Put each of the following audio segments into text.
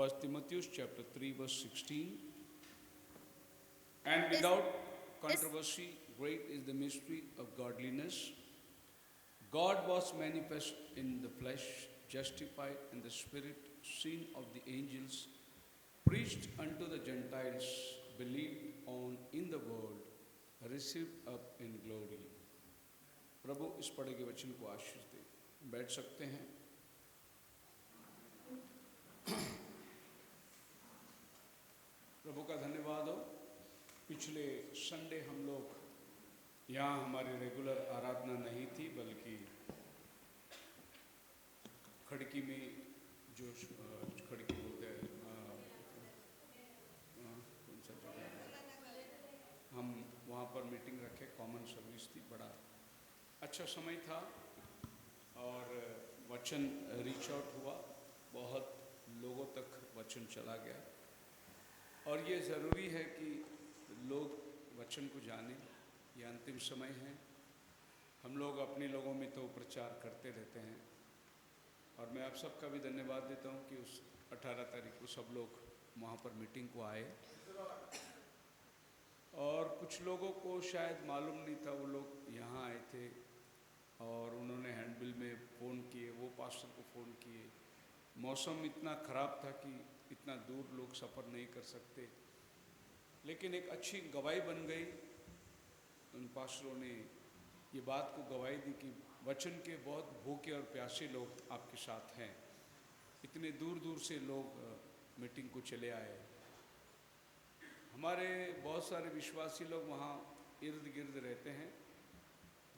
1 Timothy chapter 3 verse 16. And without controversy, great is the mystery of godliness. God was manifest in the flesh, justified in the spirit, seen of the angels, preached unto the Gentiles, believed on in the world, received up in glory. प्रभु इस पढ़े के वचन को आशीष दे। बैठ सकते हैं। प्रभु का धन्यवाद हो। पिछले संडे हम लोग यहाँ हमारी रेगुलर आराधना नहीं थी, बल्कि खड़की में जो खड़की बोलते हैं कौन सा जगह, हम वहाँ पर मीटिंग रखे, कॉमन सर्विस थी। बड़ा अच्छा समय था और वचन रीच आउट हुआ, बहुत लोगों तक वचन चला गया। और ये ज़रूरी है कि लोग वचन को जानें। ये अंतिम समय है। हम लोग अपने लोगों में तो प्रचार करते रहते हैं, और मैं आप सबका भी धन्यवाद देता हूँ कि उस 18 तारीख को सब लोग वहाँ पर मीटिंग को आए। और कुछ लोगों को शायद मालूम नहीं था, वो लोग यहाँ आए थे और उन्होंने हैंडबिल में फ़ोन किए, वो पास्टर को फ़ोन किए। मौसम इतना ख़राब था कि इतना दूर लोग सफ़र नहीं कर सकते, लेकिन एक अच्छी गवाही बन गई। उन पास्टरों ने ये बात को गवाही दी कि वचन के बहुत भूखे और प्यासे लोग आपके साथ हैं। इतने दूर दूर से लोग मीटिंग को चले आए। हमारे बहुत सारे विश्वासी लोग वहाँ इर्द गिर्द रहते हैं,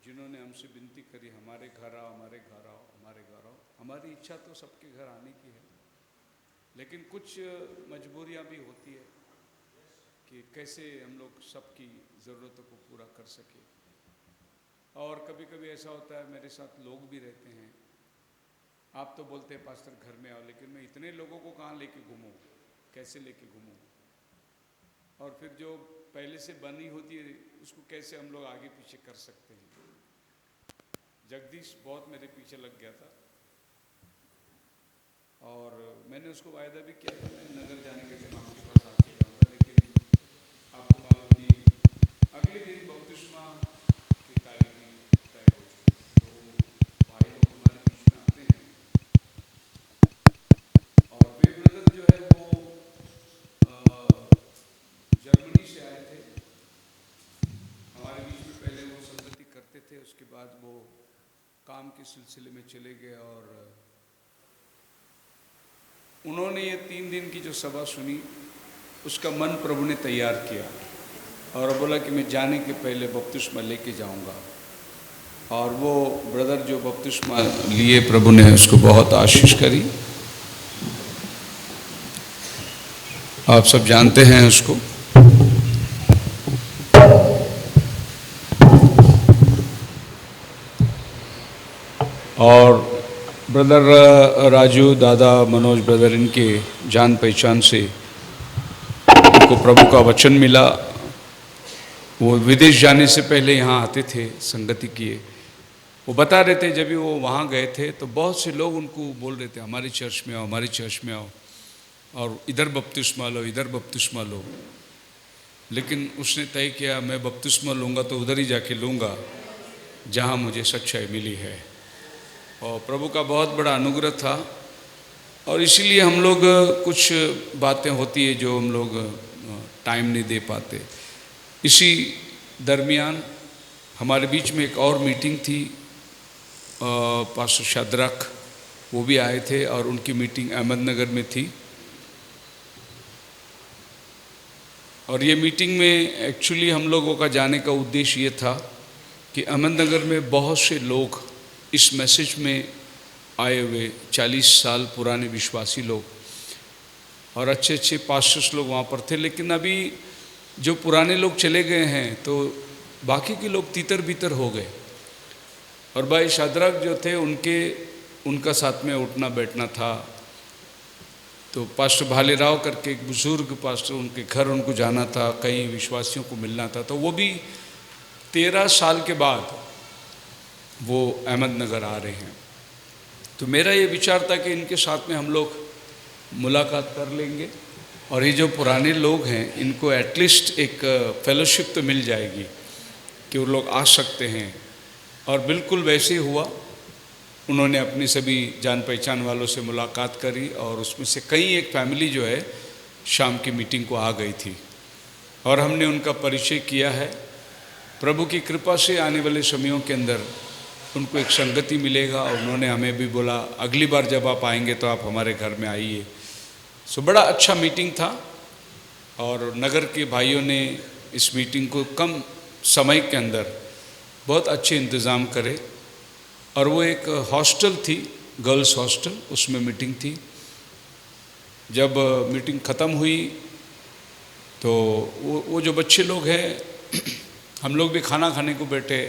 जिन्होंने हमसे विनती करी, हमारे घर आओ, हमारे घर आओ, हमारे घर आओ। हमारी इच्छा तो सबके घर आने की है, लेकिन कुछ मजबूरियाँ भी होती है कि कैसे हम लोग सबकी ज़रूरतों को पूरा कर सके। और कभी कभी ऐसा होता है, मेरे साथ लोग भी रहते हैं। आप तो बोलते हैं पास्टर घर में आओ, लेकिन मैं इतने लोगों को कहाँ लेके घूमूँ, कैसे लेके घूमूँ। और फिर जो पहले से बनी होती है उसको कैसे हम लोग आगे पीछे कर सकते हैं। जगदीश बहुत मेरे पीछे लग गया था, और मैंने उसको वायदा भी किया कि मैं नगर जाने के दिन आपके पास आके जाऊँगा, लेकिन आपको मालूम कि अगले दिन बपतिस्मा की तारीख तय हो चुकी। तो भाई लोग हमारे बीच में आते हैं, और वे ब्रदर जो है वो जर्मनी से आए थे। हमारे बीच में पहले वो संगति करते थे, उसके बाद वो काम के सिलसिले में चले गए। और उन्होंने ये 3 दिन की जो सभा सुनी, उसका मन प्रभु ने तैयार किया, और बोला कि मैं जाने के पहले बपतिस्मा लेके जाऊंगा। और वो ब्रदर जो बपतिस्मा लिए, प्रभु ने उसको बहुत आशीष करी। आप सब जानते हैं उसको। और ब्रदर राजू, दादा मनोज ब्रदर, इनके जान पहचान से उनको प्रभु का वचन मिला। वो विदेश जाने से पहले यहाँ आते थे, संगति किए। वो बता रहे थे जब भी वो वहाँ गए थे तो बहुत से लोग उनको बोल रहे थे, हमारे चर्च में आओ, हमारे चर्च में आओ, और इधर बपतिस्मा लो, इधर बपतिस्मा लो। लेकिन उसने तय किया, मैं बपतिस्मा लूँगा तो उधर ही जाके लूँगा जहाँ मुझे सच्चाई मिली है। और प्रभु का बहुत बड़ा अनुग्रह था। और इसीलिए हम लोग कुछ बातें होती है जो हम लोग टाइम नहीं दे पाते। इसी दरमियान हमारे बीच में एक और मीटिंग थी, पास्टर शाद्रक वो भी आए थे, और उनकी मीटिंग अहमदनगर में थी। और ये मीटिंग में एक्चुअली हम लोगों का जाने का उद्देश्य ये था कि अहमदनगर में बहुत से लोग इस मैसेज में आए हुए, 40 साल पुराने विश्वासी लोग और अच्छे अच्छे पास्टर्स लोग वहाँ पर थे। लेकिन अभी जो पुराने लोग चले गए हैं तो बाकी के लोग तीतर बीतर हो गए। और भाई शाद्रक जो थे, उनका साथ में उठना बैठना था। तो पास्टर भालेराव करके एक बुजुर्ग पास्टर, उनके घर उनको जाना था, कई विश्वासियों को मिलना था। तो वो भी 13 साल के बाद वो अहमदनगर आ रहे हैं। तो मेरा ये विचार था कि इनके साथ में हम लोग मुलाकात कर लेंगे। और ये जो पुराने लोग हैं इनको एटलीस्ट एक फेलोशिप तो मिल जाएगी कि वो लोग आ सकते हैं। और बिल्कुल वैसे ही हुआ, उन्होंने अपनी सभी जान पहचान वालों से मुलाकात करी और उसमें से कई एक फैमिली जो है शाम की मीटिंग को आ गई थी और हमने उनका परिचय किया है। प्रभु की कृपा से आने वाले समयों के अंदर उनको एक संगति मिलेगा और उन्होंने हमें भी बोला अगली बार जब आप आएंगे तो आप हमारे घर में आइए। सो बड़ा अच्छा मीटिंग था और नगर के भाइयों ने इस मीटिंग को कम समय के अंदर बहुत अच्छे इंतज़ाम करे। और वो एक हॉस्टल थी, गर्ल्स हॉस्टल, उसमें मीटिंग थी। जब मीटिंग ख़त्म हुई तो वो जो बच्चे लोग हैं, हम लोग भी खाना खाने को बैठे,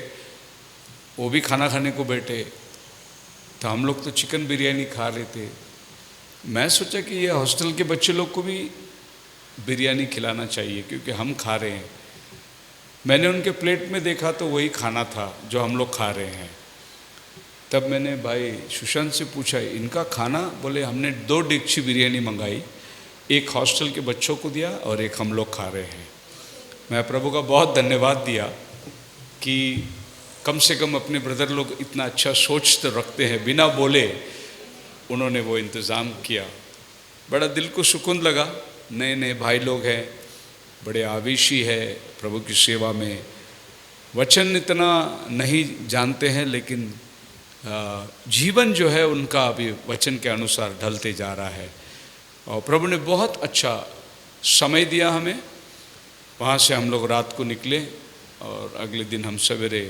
वो भी खाना खाने को बैठे। तो हम लोग तो चिकन बिरयानी खा रहे थे। मैं सोचा कि ये हॉस्टल के बच्चे लोग को भी बिरयानी खिलाना चाहिए क्योंकि हम खा रहे हैं। मैंने उनके प्लेट में देखा तो वही खाना था जो हम लोग खा रहे हैं। तब मैंने भाई सुशांत से पूछा इनका खाना, बोले हमने 2 डेगची बिरयानी मंगाई, एक हॉस्टल के बच्चों को दिया और एक हम लोग खा रहे हैं। मैं प्रभु का बहुत धन्यवाद दिया कि कम से कम अपने ब्रदर लोग इतना अच्छा सोच तो रखते हैं, बिना बोले उन्होंने वो इंतज़ाम किया। बड़ा दिल को सुकून लगा। नए नए भाई लोग हैं, बड़े आवेशी है प्रभु की सेवा में, वचन इतना नहीं जानते हैं लेकिन जीवन जो है उनका अभी वचन के अनुसार ढलते जा रहा है। और प्रभु ने बहुत अच्छा समय दिया हमें। वहाँ से हम लोग रात को निकले और अगले दिन हम सवेरे,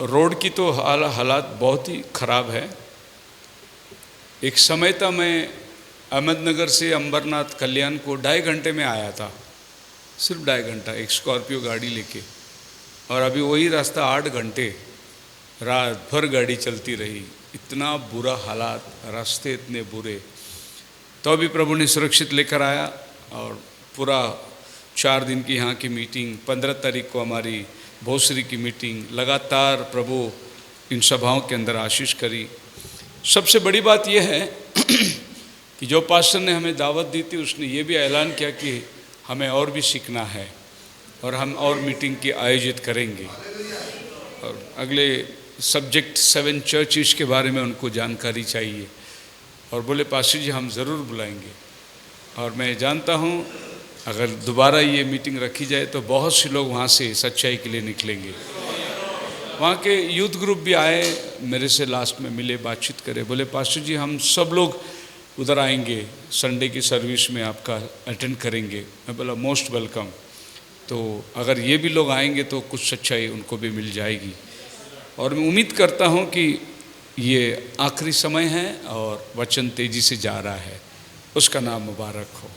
रोड की तो हालात बहुत ही ख़राब है। एक समय था मैं अहमदनगर से अंबरनाथ कल्याण को 2.5 घंटे में आया था, सिर्फ 2.5 घंटा, एक स्कॉर्पियो गाड़ी लेके। और अभी वही रास्ता 8 घंटे रात भर गाड़ी चलती रही। इतना बुरा हालात, रास्ते इतने बुरे, तो अभी प्रभु ने सुरक्षित लेकर आया। और पूरा 4 दिन की यहाँ की मीटिंग, 15 तारीख को हमारी भोसरी की मीटिंग, लगातार प्रभु इन सभाओं के अंदर आशीष करी। सबसे बड़ी बात यह है कि जो पास्टर ने हमें दावत दी थी उसने ये भी ऐलान किया कि हमें और भी सीखना है और हम और मीटिंग की आयोजित करेंगे। और अगले सब्जेक्ट 7 चर्चेस के बारे में उनको जानकारी चाहिए और बोले पास्टर जी हम ज़रूर बुलाएंगे। और मैं जानता हूँ अगर दोबारा ये मीटिंग रखी जाए तो बहुत से लोग वहाँ से सच्चाई के लिए निकलेंगे। वहाँ के यूथ ग्रुप भी आए, मेरे से लास्ट में मिले, बातचीत करे, बोले पास्टर जी हम सब लोग उधर आएंगे, संडे की सर्विस में आपका अटेंड करेंगे। मैं बोला मोस्ट वेलकम। तो अगर ये भी लोग आएंगे तो कुछ सच्चाई उनको भी मिल जाएगी। और मैं उम्मीद करता हूँ कि ये आखिरी समय है और वचन तेज़ी से जा रहा है, उसका नाम मुबारक हो।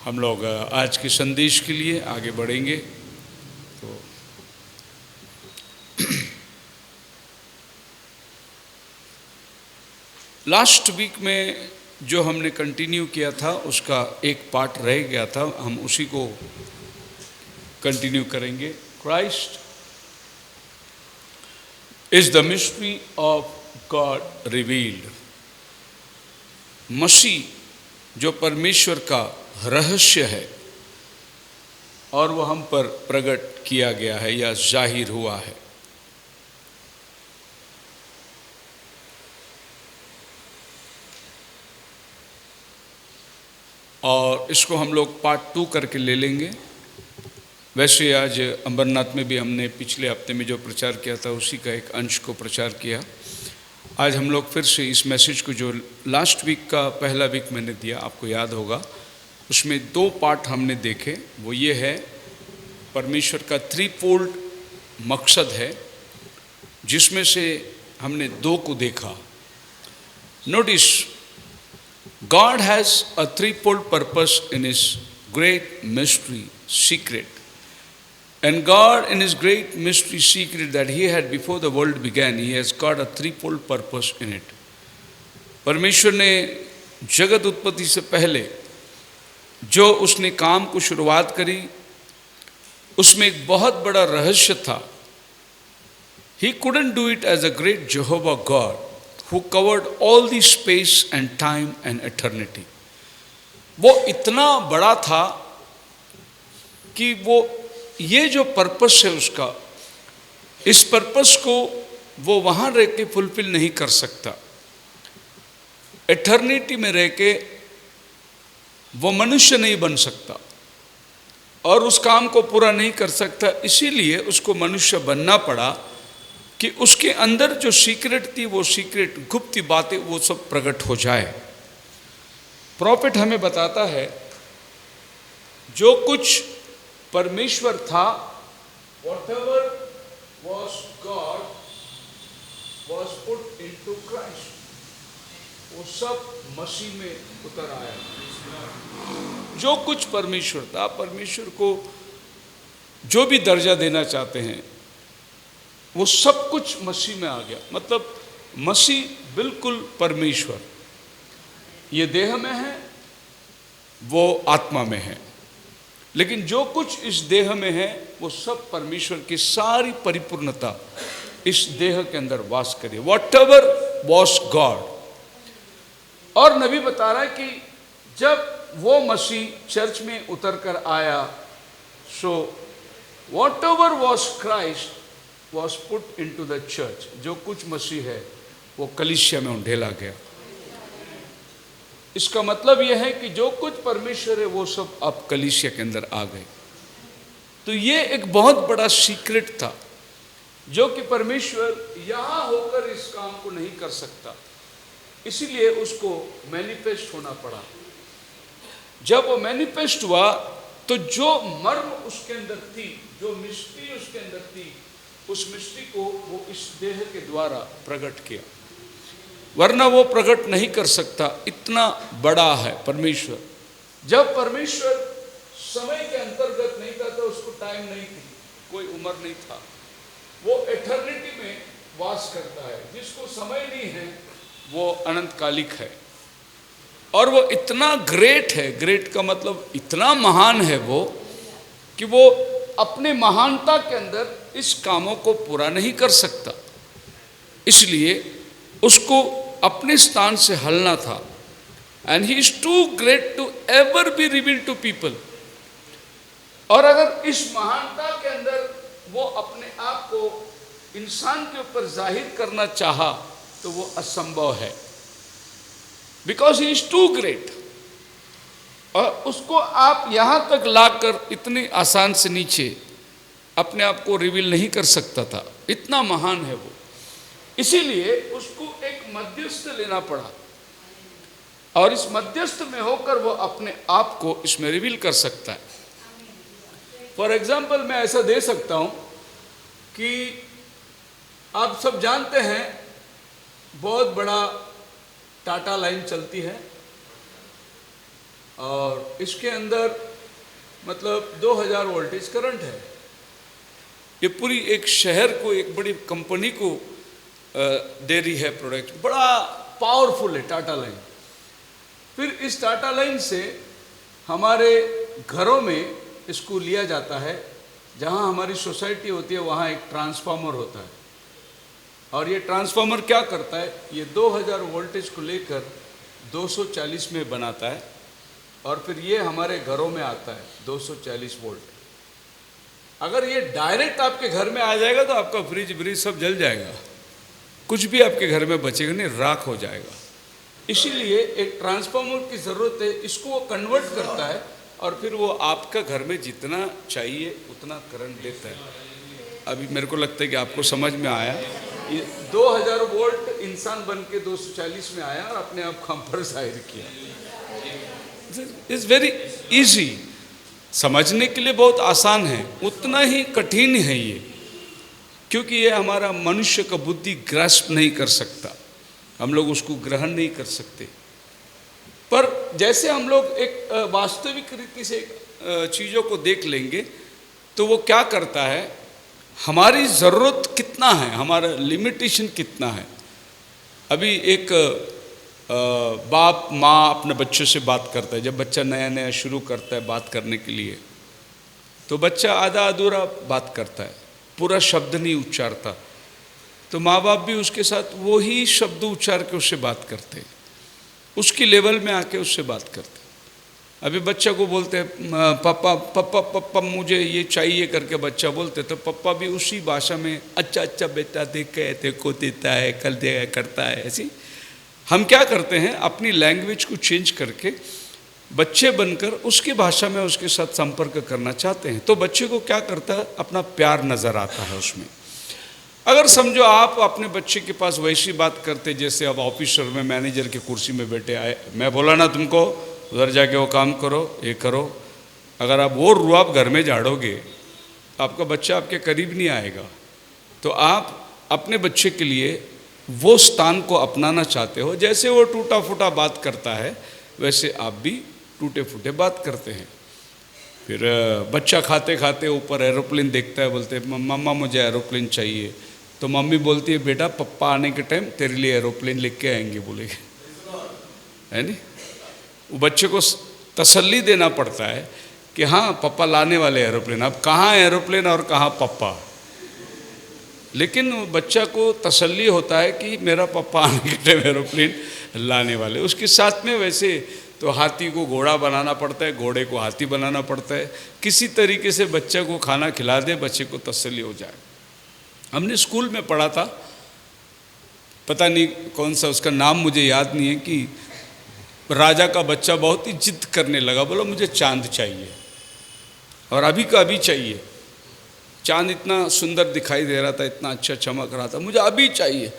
हम लोग आज के संदेश के लिए आगे बढ़ेंगे। तो लास्ट वीक में जो हमने कंटिन्यू किया था उसका एक पार्ट रह गया था, हम उसी को कंटिन्यू करेंगे। Christ is the mystery of God revealed. मसीह जो परमेश्वर का रहस्य है और वो हम पर प्रकट किया गया है या जाहिर हुआ है। और इसको हम लोग पार्ट 2 करके ले लेंगे। वैसे आज अंबरनाथ में भी हमने पिछले हफ्ते में जो प्रचार किया था उसी का एक अंश को प्रचार किया। आज हम लोग फिर से इस मैसेज को जो लास्ट वीक का पहला वीक मैंने दिया, आपको याद होगा, उसमें 2 पार्ट हमने देखे। वो ये है परमेश्वर का 3-fold मकसद है, जिसमें से हमने 2 को देखा। Notice, God has a 3-fold purpose in His great mystery secret. And God in His great mystery secret that He had before the world began, He has got a 3-fold purpose in it. परमेश्वर ने जगत उत्पत्ति से पहले जो उसने काम को शुरुआत करी उसमें एक बहुत बड़ा रहस्य था। He couldn't do it as a great Jehovah God who covered all the space and time and eternity. वो इतना बड़ा था कि वो ये जो पर्पस है उसका, इस पर्पस को वो वहाँ रह के फुलफिल नहीं कर सकता। एटर्निटी में रह के वो मनुष्य नहीं बन सकता और उस काम को पूरा नहीं कर सकता। इसीलिए उसको मनुष्य बनना पड़ा कि उसके अंदर जो सीक्रेट थी, वो सीक्रेट गुप्त बातें वो सब प्रकट हो जाए। प्रॉफिट हमें बताता है जो कुछ परमेश्वर था, whatever was God was put into Christ, वो सब मसीह में उतर आया। जो कुछ परमेश्वर था, परमेश्वर को जो भी दर्जा देना चाहते हैं, वो सब कुछ मसीह में आ गया। मतलब मसीह बिल्कुल परमेश्वर, ये देह में है, वो आत्मा में है, लेकिन जो कुछ इस देह में है वो सब परमेश्वर की सारी परिपूर्णता इस देह के अंदर वास करे। Whatever was God। और नबी बता रहा है कि जब वो मसीह चर्च में उतर कर आया, सो whatever was Christ was put into the church। जो कुछ मसीह है वो कलीसिया में ढेला गया। इसका मतलब यह है कि जो कुछ परमेश्वर है वो सब अब कलीसिया के अंदर आ गए। तो ये एक बहुत बड़ा सीक्रेट था जो कि परमेश्वर यहाँ होकर इस काम को नहीं कर सकता, इसीलिए उसको मैनिफेस्ट होना पड़ा। जब वो मैनिफेस्ट हुआ तो जो मर्म उसके अंदर थी, जो मिस्ट्री उसके अंदर थी, उस मिस्ट्री को वो इस देह के द्वारा प्रकट किया, वरना वो प्रकट नहीं कर सकता। इतना बड़ा है परमेश्वर। जब परमेश्वर समय के अंतर्गत नहीं था तो उसको टाइम नहीं थी, कोई उम्र नहीं था, वो एटर्निटी में वास करता है। जिसको समय नहीं है वो अनंतकालिक है। और वो इतना ग्रेट है, ग्रेट का मतलब इतना महान है वो, कि वो अपने महानता के अंदर इस कामों को पूरा नहीं कर सकता, इसलिए उसको अपने स्थान से हलना था। And he is too great to ever be revealed to people. और अगर इस महानता के अंदर वो अपने आप को इंसान के ऊपर जाहिर करना चाहा तो वो असंभव है, because he is too great. और उसको आप यहां तक लाकर इतनी आसान से नीचे अपने आप को रिवील नहीं कर सकता था, इतना महान है वो। इसीलिए उसको एक मध्यस्थ लेना पड़ा, और इस मध्यस्थ में होकर वो अपने आप को इसमें रिवील कर सकता है। फॉर एग्जाम्पल मैं ऐसा दे सकता हूं कि आप सब जानते हैं बहुत बड़ा टाटा लाइन चलती है, और इसके अंदर मतलब 2000 वोल्टेज करंट है। ये पूरी एक शहर को, एक बड़ी कंपनी को दे रही है प्रोडक्ट, बड़ा पावरफुल है टाटा लाइन। फिर इस टाटा लाइन से हमारे घरों में इसको लिया जाता है, जहाँ हमारी सोसाइटी होती है वहाँ एक ट्रांसफार्मर होता है, और ये ट्रांसफार्मर क्या करता है, ये 2000 वोल्टेज को लेकर 240 में बनाता है, और फिर ये हमारे घरों में आता है 240 वोल्ट। अगर ये डायरेक्ट आपके घर में आ जाएगा तो आपका फ्रिज सब जल जाएगा, कुछ भी आपके घर में बचेगा नहीं, राख हो जाएगा। इसीलिए एक ट्रांसफार्मर की ज़रूरत है। इसको वो कन्वर्ट करता है और फिर वो आपका घर में जितना चाहिए उतना करंट देता है। अभी मेरे को लगता है कि आपको समझ में आया। ये 2000 वोल्ट इंसान बन के 240 में आया और अपने आप को हम पर जाहिर किया। इट्स वेरी इजी, समझने के लिए बहुत आसान है, उतना ही कठिन है ये, क्योंकि ये हमारा मनुष्य का बुद्धि ग्रास्प नहीं कर सकता, हम लोग उसको ग्रहण नहीं कर सकते। पर जैसे हम लोग एक वास्तविक रीति से चीज़ों को देख लेंगे तो वो क्या करता है, हमारी ज़रूरत कितना है, हमारा लिमिटेशन कितना है। अभी एक बाप माँ अपने बच्चों से बात करता है, जब बच्चा नया नया शुरू करता है बात करने के लिए, तो बच्चा आधा अधूरा बात करता है, पूरा शब्द नहीं उच्चारता। तो माँ बाप भी उसके साथ वही शब्द उच्चार के उससे बात करते हैं, उसकी लेवल में आके उससे बात करते हैं। अभी बच्चा को बोलते हैं पापा पापा पापा मुझे ये चाहिए करके बच्चा बोलते, तो पापा भी उसी भाषा में अच्छा अच्छा बेटा देख के देखो देता है, कल देगा करता है। ऐसी हम क्या करते हैं, अपनी लैंग्वेज को चेंज करके बच्चे बनकर उसकी भाषा में उसके साथ संपर्क करना चाहते हैं। तो बच्चे को क्या करता है, अपना प्यार नज़र आता है उसमें। अगर समझो आप अपने बच्चे के पास वैसी बात करते जैसे अब ऑफिसर में मैनेजर की कुर्सी में बैठे आए, मैं बोला ना तुमको उधर जाके वो काम करो ये करो, अगर आप वो रुआब घर में झाड़ोगे तो आपका बच्चा आपके करीब नहीं आएगा। तो आप अपने बच्चे के लिए वो स्थान को अपनाना चाहते हो, जैसे वो टूटा फूटा बात करता है वैसे आप भी टूटे फूटे बात करते हैं। फिर बच्चा खाते खाते ऊपर एरोप्लेन देखता है, बोलते हैं मम्मा मुझे एरोप्लेन चाहिए, तो मम्मी बोलती है बेटा पप्पा आने के टाइम तेरे लिए एरोप्लेन लेके आएंगे बोलेगे, है नहीं। वो बच्चे को तसल्ली देना पड़ता है कि हाँ पप्पा लाने वाले एरोप्लेन, अब कहाँ एरोप्लेन और कहाँ पप्पा, लेकिन बच्चा को तसल्ली होता है कि मेरा पप्पा आने के टाइम एरोप्लेन लाने वाले। उसके साथ में वैसे तो हाथी को घोड़ा बनाना पड़ता है, घोड़े को हाथी बनाना पड़ता है, किसी तरीके से बच्चे को खाना खिला दे, बच्चे को तसल्ली हो जाए। हमने स्कूल में पढ़ा था, पता नहीं कौन सा उसका नाम मुझे याद नहीं है, कि राजा का बच्चा बहुत ही जिद करने लगा, बोला मुझे चांद चाहिए और अभी का अभी चाहिए। चांद इतना सुंदर दिखाई दे रहा था, इतना अच्छा चमक रहा था, मुझे अभी चाहिए।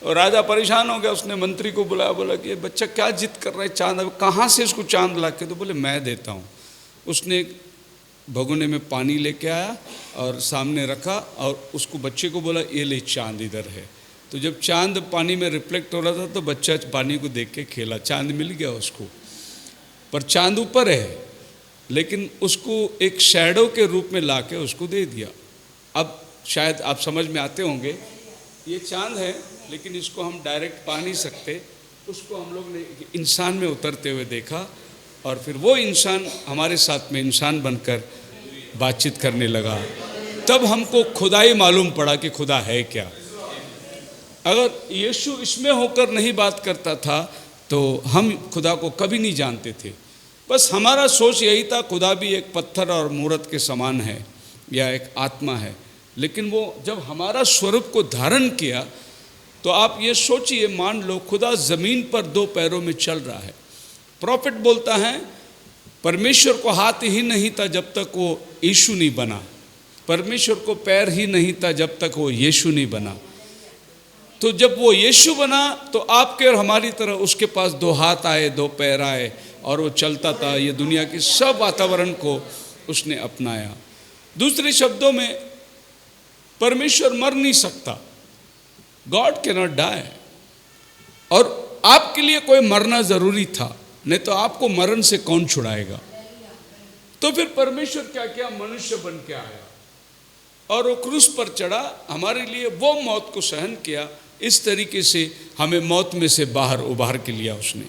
और राजा परेशान हो गया, उसने मंत्री को बुलाया, बोला कि ये बच्चा क्या जिद कर रहा है, चांद अब कहाँ से इसको चांद ला के, तो बोले मैं देता हूँ। उसने भगोने में पानी लेके आया और सामने रखा और उसको बच्चे को बोला ये ले चांद इधर है। तो जब चांद पानी में रिफ्लेक्ट हो रहा था तो बच्चा पानी को देख के खेला, चांद मिल गया उसको। पर चांद ऊपर है, लेकिन उसको एक शैडो के रूप में ला के उसको दे दिया। अब शायद आप समझ में आते होंगे, ये चांद है लेकिन इसको हम डायरेक्ट पा नहीं सकते, उसको हम लोग ने इंसान में उतरते हुए देखा और फिर वो इंसान हमारे साथ में इंसान बनकर बातचीत करने लगा। तब हमको खुदाई मालूम पड़ा कि खुदा है क्या। अगर यीशु इसमें होकर नहीं बात करता था तो हम खुदा को कभी नहीं जानते थे। बस हमारा सोच यही था खुदा भी एक पत्थर और मूरत के समान है या एक आत्मा है, लेकिन वो जब हमारा स्वरूप को धारण किया तो आप ये सोचिए, मान लो खुदा ज़मीन पर दो पैरों में चल रहा है। प्रॉफिट बोलता है परमेश्वर को हाथ ही नहीं था जब तक वो यीशु नहीं बना, परमेश्वर को पैर ही नहीं था जब तक वो यीशु नहीं बना। तो जब वो यीशु बना तो आपके और हमारी तरह उसके पास दो हाथ आए, दो पैर आए और वो चलता था। ये दुनिया के सब वातावरण को उसने अपनाया। दूसरे शब्दों में परमेश्वर मर नहीं सकता, गॉड कैन नॉट डाई, और आपके लिए कोई मरना जरूरी था, नहीं तो आपको मरण से कौन छुड़ाएगा। तो फिर परमेश्वर क्या किया, मनुष्य बन के आया और वो क्रूस पर चढ़ा, हमारे लिए वो मौत को सहन किया। इस तरीके से हमें मौत में से बाहर उबार के लिया उसने,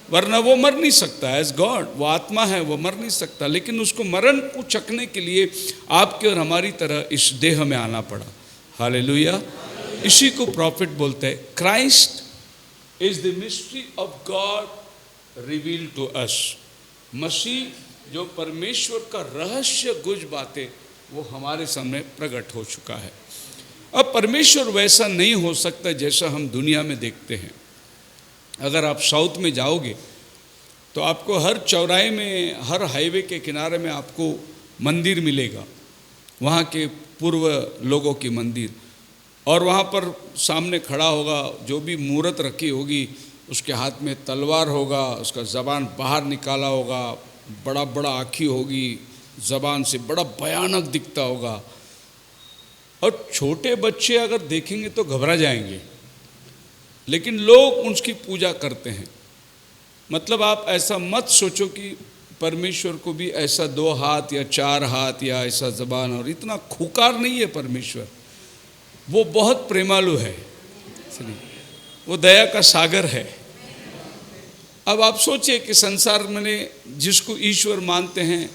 वरना वो मर नहीं सकता। एज गॉड वो आत्मा है, वो मर नहीं सकता, लेकिन उसको मरण को चखने के लिए आपके और हमारी तरह इस देह में आना पड़ा। हालेलुया। इसी को प्रॉफिट बोलते हैं, Christ is the mystery of God revealed to us. मसीह जो परमेश्वर का रहस्य गुज बातें वो हमारे सामने प्रकट हो चुका है। अब परमेश्वर वैसा नहीं हो सकता जैसा हम दुनिया में देखते हैं। अगर आप साउथ में जाओगे तो आपको हर चौराहे में, हर हाईवे के किनारे में आपको मंदिर मिलेगा, वहाँ के पूर्व लोगों की मंदिर, और वहाँ पर सामने खड़ा होगा जो भी मूर्त रखी होगी, उसके हाथ में तलवार होगा, उसका ज़बान बाहर निकाला होगा, बड़ा बड़ा आँखी होगी, ज़बान से बड़ा भयानक दिखता होगा। और छोटे बच्चे अगर देखेंगे तो घबरा जाएंगे, लेकिन लोग उसकी पूजा करते हैं। मतलब आप ऐसा मत सोचो कि परमेश्वर को भी ऐसा 2 हाथ या 4 हाथ या ऐसा ज़बान, और इतना खूंखार नहीं है परमेश्वर। वो बहुत प्रेमालु है, वो दया का सागर है। अब आप सोचिए कि संसार में जिसको ईश्वर मानते हैं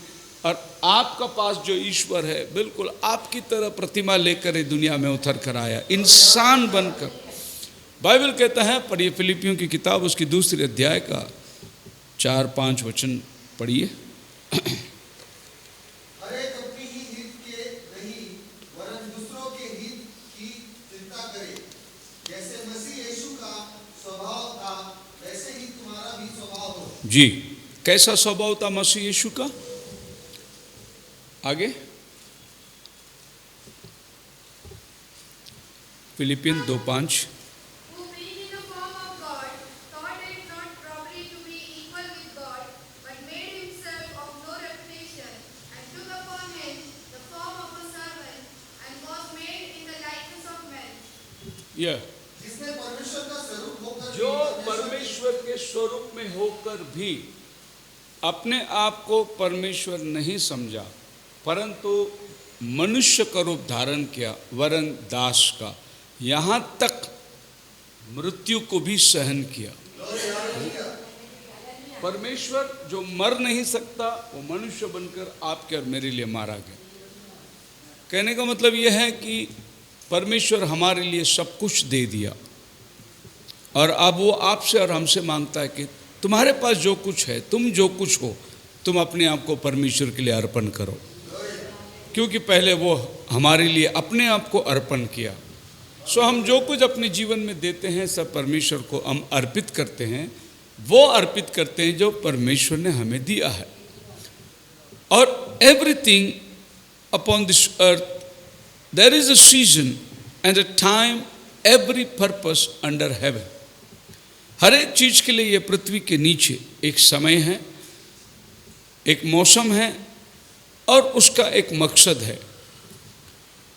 और आपका पास जो ईश्वर है बिल्कुल आपकी तरह प्रतिमा लेकर ये दुनिया में उतर कर आया, इंसान बनकर। बाइबल कहता है, पढ़िए फिलिपियों की किताब उसकी 2 अध्याय का 4-5 वचन पढ़िए। जी, कैसा स्वभाव था मसीह यीशु का? आगे फिलिपियन 2:5। जो परमेश्वर के स्वरूप में होकर भी अपने आप को परमेश्वर नहीं समझा, परंतु मनुष्य का रूप धारण किया, वरन दास का, यहाँ तक मृत्यु को भी सहन किया। परमेश्वर जो मर नहीं सकता वो मनुष्य बनकर आपके और मेरे लिए मारा गया। कहने का मतलब यह है कि परमेश्वर हमारे लिए सब कुछ दे दिया और अब वो आपसे और हमसे मांगता है कि तुम्हारे पास जो कुछ है, तुम जो कुछ हो, तुम अपने आप को परमेश्वर के लिए अर्पण करो, क्योंकि पहले वो हमारे लिए अपने आप को अर्पण किया। सो हम जो कुछ अपने जीवन में देते हैं सब परमेश्वर को हम अर्पित करते हैं, वो अर्पित करते हैं जो परमेश्वर ने हमें दिया है। और everything upon this earth there is a season and a time, every purpose under heaven. हर एक चीज के लिए ये पृथ्वी के नीचे एक समय है, एक मौसम है और उसका एक मकसद है,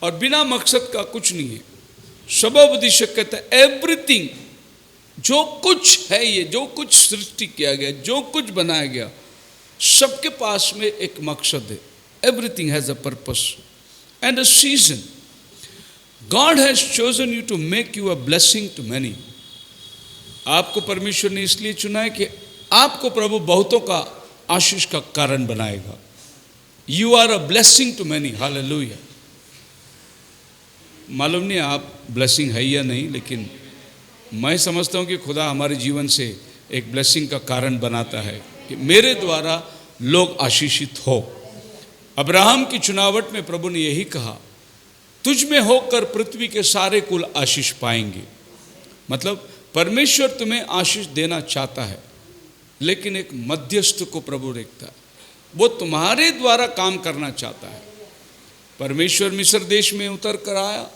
और बिना मकसद का कुछ नहीं है। सबोपदेशक कहता है एवरीथिंग, जो कुछ है, ये जो कुछ सृष्टि किया गया, जो कुछ बनाया गया, सबके पास में एक मकसद है। Everything has a purpose and a season. God has chosen you to make you a blessing to many. आपको परमेश्वर ने इसलिए चुना है कि आपको प्रभु बहुतों का आशीष का कारण बनाएगा। You are a blessing to many. Hallelujah. मालूम नहीं आप ब्लेसिंग है या नहीं, लेकिन मैं समझता हूँ कि खुदा हमारे जीवन से एक ब्लेसिंग का कारण बनाता है कि मेरे द्वारा लोग आशीषित हो। अब्राहम की चुनावट में प्रभु ने यही कहा, तुझ में होकर पृथ्वी के सारे कुल आशीष पाएंगे। मतलब परमेश्वर तुम्हें आशीष देना चाहता है, लेकिन एक मध्यस्थ को प्रभु देखता है, वो तुम्हारे द्वारा काम करना चाहता है। परमेश्वर मिस्र देश में उतर कर आया,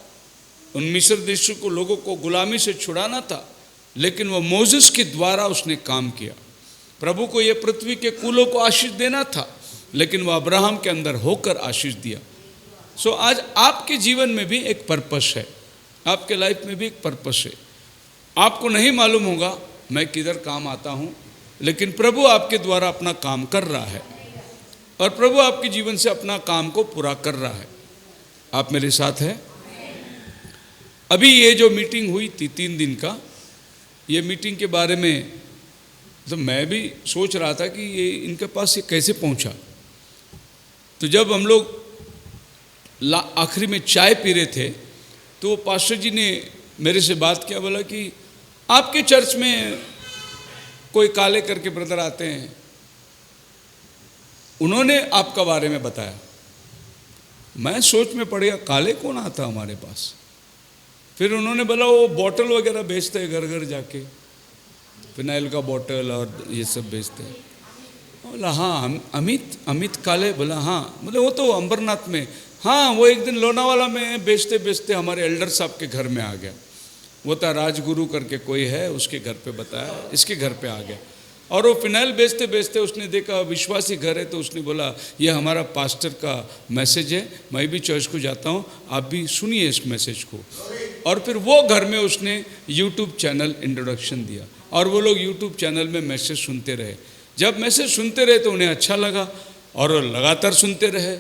उन मिस्र देश को लोगों को गुलामी से छुड़ाना था, लेकिन वो मोसेस के द्वारा उसने काम किया। प्रभु को ये पृथ्वी के कुलों को आशीष देना था, लेकिन वो अब्राहम के अंदर होकर आशीष दिया। सो आज आपके जीवन में भी एक पर्पस है, आपके लाइफ में भी एक पर्पस है। आपको नहीं मालूम होगा मैं किधर काम आता हूँ, लेकिन प्रभु आपके द्वारा अपना काम कर रहा है और प्रभु आपके जीवन से अपना काम को पूरा कर रहा है। आप मेरे साथ हैं? अभी ये जो मीटिंग हुई थी 3 दिन का, ये मीटिंग के बारे में तो मैं भी सोच रहा था कि ये इनके पास ये कैसे पहुंचा। तो जब हम लोग आखिरी में चाय पी रहे थे तो वो पास्टर जी ने मेरे से बात किया, बोला कि आपके चर्च में कोई काले करके ब्रदर आते हैं, उन्होंने आपका बारे में बताया। मैं सोच में पड़ गया, काले कौन आता हमारे पास। फिर उन्होंने बोला वो बॉटल वगैरह बेचते हैं, घर घर जाके फिनाइल का बॉटल और ये सब बेचते हैं। बोला हाँ अमित काले। बोला हाँ। बोले वो तो अंबरनाथ में। हाँ, वो एक दिन लोनावाला में बेचते बेचते हमारे एल्डर साहब के घर में आ गया। वो था राजगुरु करके कोई है, उसके घर पे बताया, इसके घर पे आ गया। और वो फिनाइल बेचते बेचते उसने देखा विश्वासी घर है, तो उसने बोला ये हमारा पास्टर का मैसेज है, मैं भी चर्च को जाता हूँ, आप भी सुनिए इस मैसेज को। और फिर वो घर में उसने यूट्यूब चैनल इंट्रोडक्शन दिया और वो लोग यूट्यूब चैनल में मैसेज सुनते रहे। जब मैसेज सुनते रहे तो उन्हें अच्छा लगा और लगातार सुनते रहे।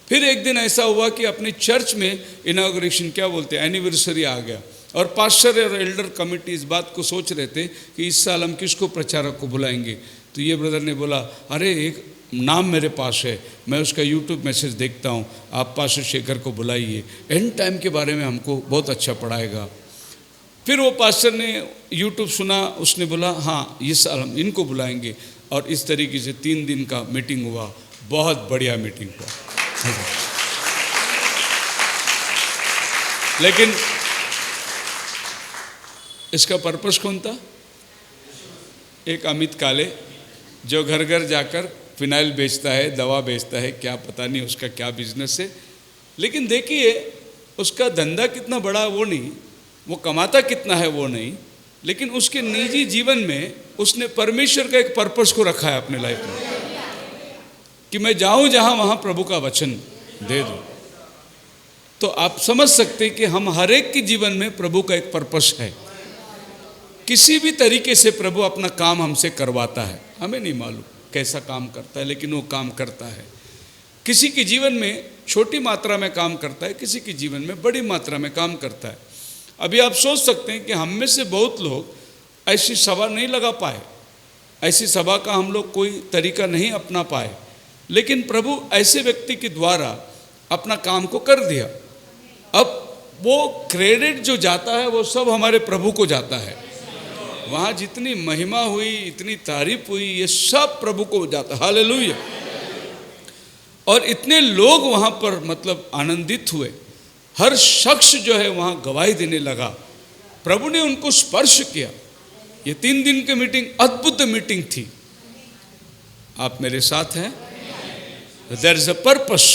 फिर एक दिन ऐसा हुआ कि अपने चर्च में इनॉग्रेशन, क्या बोलते हैं, एनिवर्सरी आ गया और पास्टर और एल्डर कमेटी इस बात को सोच रहे थे कि इस साल हम किसको प्रचारक को बुलाएंगे। तो ये ब्रदर ने बोला, अरे एक नाम मेरे पास है, मैं उसका यूट्यूब मैसेज देखता हूँ, आप पास्टर शेखर को बुलाइए, एंड टाइम के बारे में हमको बहुत अच्छा पढ़ाएगा। फिर वो पास्टर ने यूट्यूब सुना, उसने बोला हाँ इस साल हम इनको बुलाएंगे, और इस तरीके से 3 दिन का मीटिंग हुआ, बहुत बढ़िया मीटिंग हुआ। लेकिन इसका पर्पस कौन था? एक अमित काले जो घर घर जाकर फिनाइल बेचता है, दवा बेचता है, क्या पता नहीं उसका क्या बिजनेस है, लेकिन देखिए उसका धंधा कितना बड़ा वो नहीं, वो कमाता कितना है वो नहीं, लेकिन उसके निजी जीवन में उसने परमेश्वर का एक पर्पस को रखा है अपने लाइफ में, कि मैं जाऊं जहां वहां प्रभु का वचन दे दूं। तो आप समझ सकते हैं कि हम हर एक के जीवन में प्रभु का एक पर्पस है। किसी भी तरीके से प्रभु अपना काम हमसे करवाता है, हमें नहीं मालूम कैसा काम करता है, लेकिन वो काम करता है। किसी के जीवन में छोटी मात्रा में काम करता है, किसी के जीवन में बड़ी मात्रा में काम करता है। अभी आप सोच सकते हैं कि हम में से बहुत लोग ऐसी सभा नहीं लगा पाए, ऐसी सभा का हम लोग कोई तरीका नहीं अपना पाए, लेकिन प्रभु ऐसे व्यक्ति के द्वारा अपना काम को कर दिया। अब वो क्रेडिट जो जाता है वो सब हमारे प्रभु को जाता है। वहाँ जितनी महिमा हुई, इतनी तारीफ हुई, ये सब प्रभु को जाता है। हालेलुया। और इतने लोग वहाँ पर मतलब आनंदित हुए, हर शख्स जो है वहाँ गवाही देने लगा, प्रभु ने उनको स्पर्श किया। ये 3 दिन की मीटिंग अद्भुत मीटिंग थी। आप मेरे साथ हैं? There is a purpose.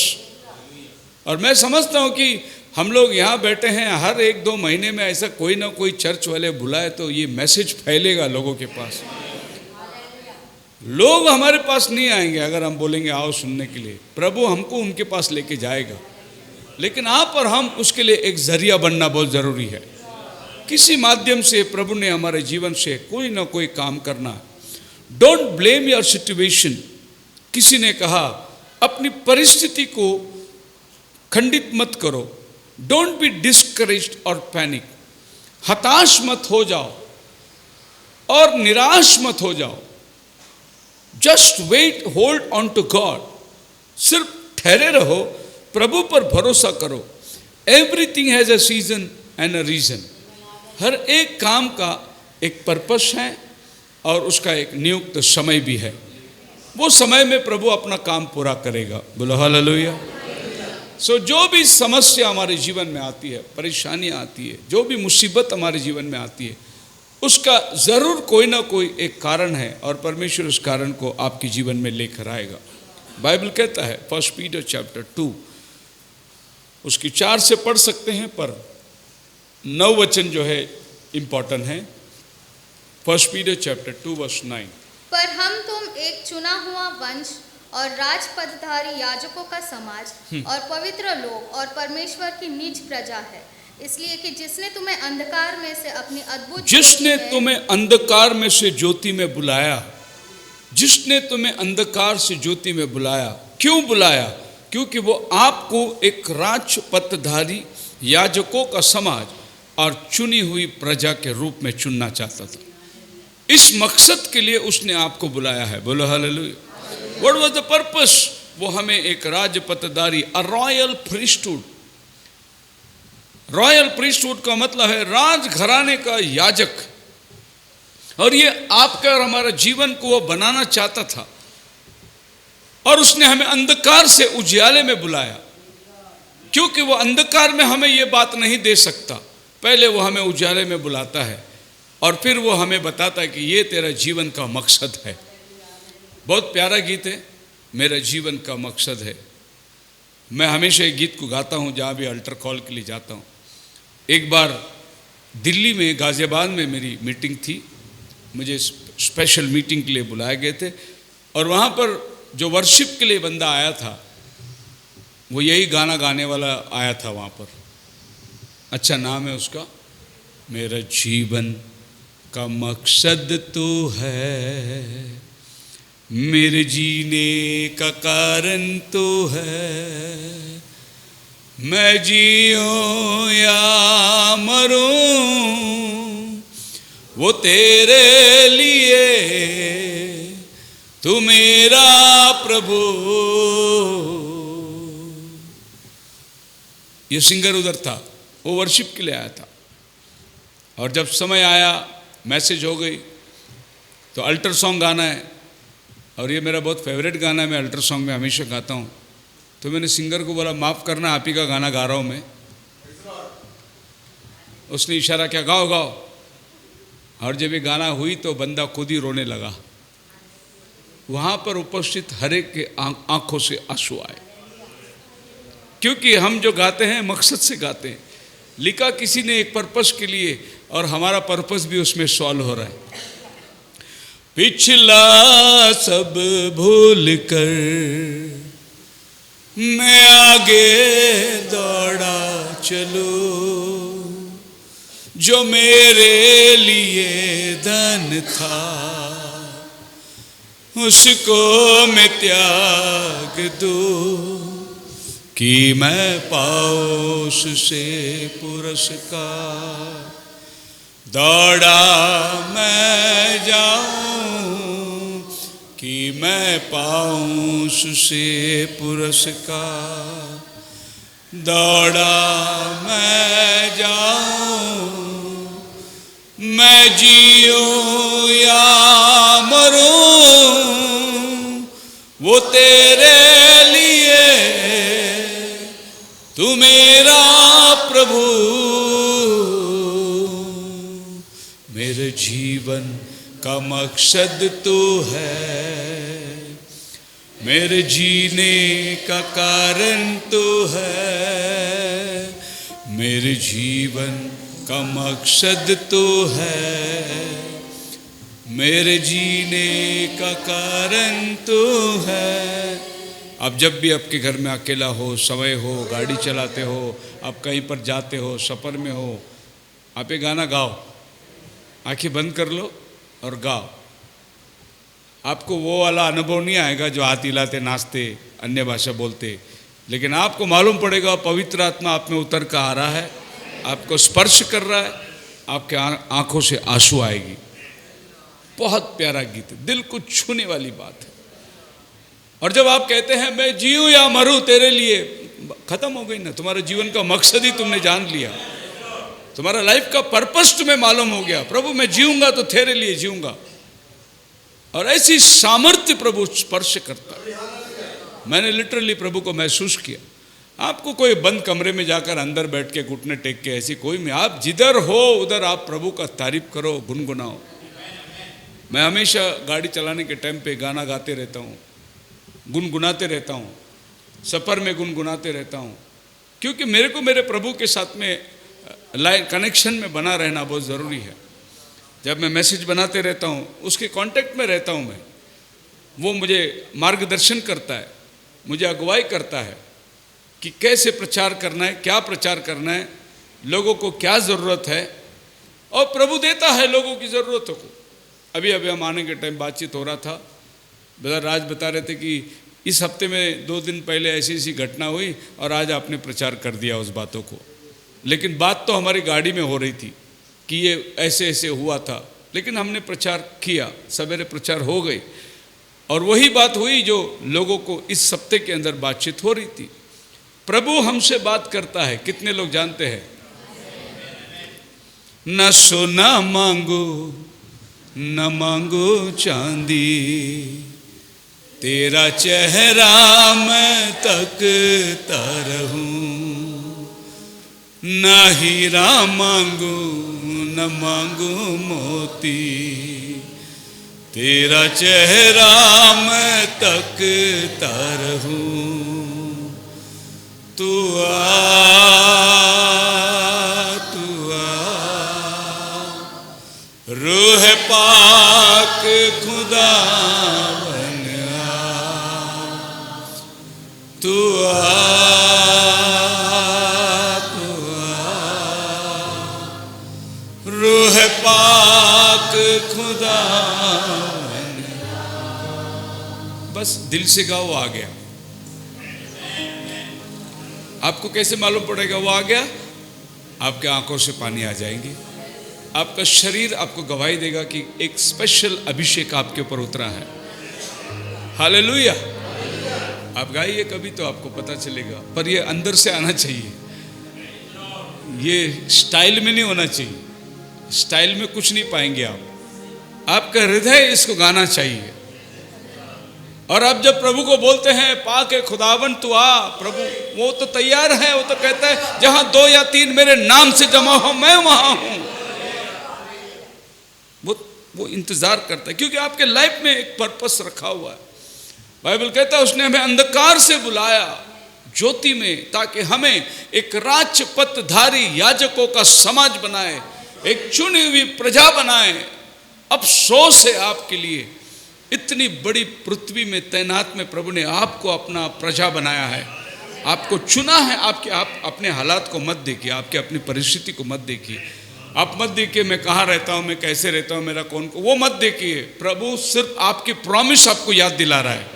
और मैं समझता हूँ कि हम लोग यहाँ बैठे हैं, हर 1-2 महीने में ऐसा कोई ना कोई चर्च वाले बुलाए तो ये मैसेज फैलेगा लोगों के पास। लोग हमारे पास नहीं आएंगे अगर हम बोलेंगे आओ सुनने के लिए, प्रभु हमको उनके पास लेके जाएगा। लेकिन आप और हम उसके लिए एक जरिया बनना बहुत ज़रूरी है। किसी माध्यम से प्रभु ने हमारे जीवन से कोई ना कोई काम करना। Don't blame your situation. किसी ने कहा अपनी परिस्थिति को खंडित मत करो। डोंट बी डिस्करेज्ड और पैनिक। हताश मत हो जाओ और निराश मत हो जाओ। Just wait, hold on to God. सिर्फ ठहरे रहो, प्रभु पर भरोसा करो। Everything has a season and a reason. हर एक काम का एक पर्पस है और उसका एक नियुक्त समय भी है। वो समय में प्रभु अपना काम पूरा करेगा। बोलो हालेलुया। सो जो भी समस्या हमारे जीवन में आती है, परेशानियां आती है, जो भी मुसीबत हमारे जीवन में आती है, उसका ज़रूर कोई ना कोई एक कारण है और परमेश्वर उस कारण को आपके जीवन में लेकर आएगा। बाइबल कहता है 1 पीटर चैप्टर 2, उसकी 4 से पढ़ सकते हैं, पर 9 वचन जो है इम्पॉर्टेंट है। 1 पीटर चैप्टर 2 वर्स 9। पर हम तुम एक चुना हुआ वंश और राजपदधारी याजकों का समाज और पवित्र लोग और परमेश्वर की निज प्रजा है, इसलिए कि जिसने तुम्हें अंधकार में से अपनी अद्भुत जिसने तुम्हें अंधकार में से ज्योति में बुलाया, जिसने तुम्हें अंधकार से ज्योति में बुलाया। क्यों बुलाया? क्योंकि वो आपको एक राजपदधारी याजकों का समाज और चुनी हुई प्रजा के रूप में चुनना चाहता था। इस मकसद के लिए उसने आपको बुलाया है। बोलो hallelujah. What was the purpose? वो हमें एक राजपदधारी, a royal priesthood. Royal priesthood का मतलब है राजघराने का याजक, और ये आपका और हमारा जीवन को वो बनाना चाहता था। और उसने हमें अंधकार से उजियाले में बुलाया, क्योंकि वो अंधकार में हमें ये बात नहीं दे सकता। पहले वो हमें उजाले में बुलाता है और फिर वो हमें बताता है कि ये तेरा जीवन का मकसद है। बहुत प्यारा गीत है, मेरा जीवन का मकसद है। मैं हमेशा एक गीत को गाता हूँ जहाँ भी अल्टर कॉल के लिए जाता हूँ। एक बार दिल्ली में गाज़ियाबाद में मेरी मीटिंग थी, मुझे स्पेशल मीटिंग के लिए बुलाए गए थे, और वहाँ पर जो वर्शिप के लिए बंदा आया था वो यही गाना गाने वाला आया था वहाँ पर। अच्छा नाम है उसका, मेरा जीवन का मकसद तो है, मेरे जीने का कारण तो है, मैं जियूं या मरूं वो तेरे लिए, तू मेरा प्रभु। ये सिंगर उधर था, वो वर्शिप के लिए आया था। और जब समय आया, मैसेज हो गई, तो अल्टर सॉन्ग गाना है, और ये मेरा बहुत फेवरेट गाना है, मैं अल्टर सॉन्ग में हमेशा गाता हूँ। तो मैंने सिंगर को बोला, माफ़ करना, आप ही का गाना गा रहा हूँ मैं। उसने इशारा किया, गाओ गाओ। और जब ये गाना हुई तो बंदा खुद ही रोने लगा। वहाँ पर उपस्थित हर एक के आंखों से आंसू आए, क्योंकि हम जो गाते हैं मकसद से गाते हैं। लिखा किसी ने एक पर्पस के लिए, और हमारा पर्पस भी उसमें सॉल्व हो रहा है। पिछला सब भूल कर मैं आगे दौड़ा चलूं, जो मेरे लिए धन था उसको मैं त्याग दूं, कि मैं पाऊं उससे पुरस्कार। दौड़ा मैं जाऊं कि मैं पाऊं उससे पुरस्कार। दौड़ा मैं जाऊं, मैं जीऊं या मरूं, वो तेरे लिए, तू मेरा प्रभु। मेरे जीवन का मकसद तू है, मेरे जीने का कारण तू है। मेरे जीवन का मकसद तू है, मेरे जीने का कारण तू है। अब जब भी आपके घर में अकेला हो, समय हो, गाड़ी चलाते हो, आप कहीं पर जाते हो, सफ़र में हो, आप ये गाना गाओ, आंखें बंद कर लो और गाओ। आपको वो वाला अनुभव नहीं आएगा जो हाथ हिलाते, नाचते, अन्य भाषा बोलते, लेकिन आपको मालूम पड़ेगा पवित्र आत्मा आप में उतर कर आ रहा है, आपको स्पर्श कर रहा है, आपके आंखों से आंसू आएगी। बहुत प्यारा गीत है, दिल को छूने वाली बात है। और जब आप कहते हैं मैं जीऊं या मरूं तेरे लिए, खत्म हो गई ना, तुम्हारे जीवन का मकसद ही तुमने जान लिया, तुम्हारा लाइफ का पर्पस तुम्हें मालूम हो गया। प्रभु मैं जीऊंगा तो तेरे लिए जीऊंगा। और ऐसी सामर्थ्य प्रभु स्पर्श करता है। मैंने लिटरली प्रभु को महसूस किया। आपको कोई बंद कमरे में जाकर अंदर बैठ के घुटने टेक के ऐसी कोई में, आप जिधर हो उधर आप प्रभु का तारीफ करो, गुनगुनाओ। मैं हमेशा गाड़ी चलाने के टाइम पे गाना गाते रहता हूँ, गुनगुनाते रहता हूँ, सफ़र में गुनगुनाते रहता हूँ, क्योंकि मेरे को मेरे प्रभु के साथ में लाइन कनेक्शन में बना रहना बहुत ज़रूरी है। जब मैं मैसेज बनाते रहता हूँ, उसके कांटेक्ट में रहता हूँ मैं, वो मुझे मार्गदर्शन करता है, मुझे अगुवाई करता है कि कैसे प्रचार करना है, क्या प्रचार करना है, लोगों को क्या ज़रूरत है, और प्रभु देता है लोगों की ज़रूरतों को। अभी हम आने के टाइम बातचीत हो रहा था, ब्रदर राज बता रहे थे कि इस हफ्ते में 2 दिन पहले ऐसी ऐसी घटना हुई और आज आपने प्रचार कर दिया उस बातों को। लेकिन बात तो हमारी गाड़ी में हो रही थी कि ये ऐसे ऐसे हुआ था, लेकिन हमने प्रचार किया, सवेरे प्रचार हो गई, और वही बात हुई जो लोगों को इस हफ्ते के अंदर बातचीत हो रही थी। प्रभु हमसे बात करता है, कितने लोग जानते हैं? न सोना मांगो न मांगो चांदी, तेरा चेहरा मैं तकता रहूं। न हीरा मांगो न मांगो मोती, तेरा चेहरा मैं तकता रहूं। तू रूह पाक खुदा बन आ, तू रूह पाक खुदा बन आ। बस दिल से गाओ, आ गया। आपको कैसे मालूम पड़ेगा वो आ गया? आपके आंखों से पानी आ जाएंगे, आपका शरीर आपको गवाही देगा कि एक स्पेशल अभिषेक आपके ऊपर उतरा है। हालेलुया। आप गाइए कभी तो आपको पता चलेगा, पर ये अंदर से आना चाहिए, ये स्टाइल में नहीं होना चाहिए। स्टाइल में कुछ नहीं पाएंगे आप, आपका हृदय इसको गाना चाहिए। और आप जब प्रभु को बोलते हैं पाके खुदावन तू आ, प्रभु वो तो तैयार है, वो तो कहता है जहां 2 या 3 मेरे नाम से जमा हो मैं वहां हूं। वो इंतजार करता है, क्योंकि आपके लाइफ में एक पर्पस रखा हुआ है। बाइबल कहता है उसने हमें अंधकार से बुलाया ज्योति में, ताकि हमें एक राजपथधारी याजकों का समाज बनाए, एक चुनी हुई प्रजा बनाए। अफसोस है आपके लिए, इतनी बड़ी पृथ्वी में तैनात में प्रभु ने आपको अपना प्रजा बनाया है, आपको चुना है। आप अपने हालात को मत देखिए, आपके अपनी परिस्थिति को मत देखिए, आप मत देखिए मैं कहाँ रहता हूँ, मैं कैसे रहता हूँ, मेरा कौन को, वो मत देखिए। प्रभु सिर्फ आपकी प्रॉमिस आपको याद दिला रहा है,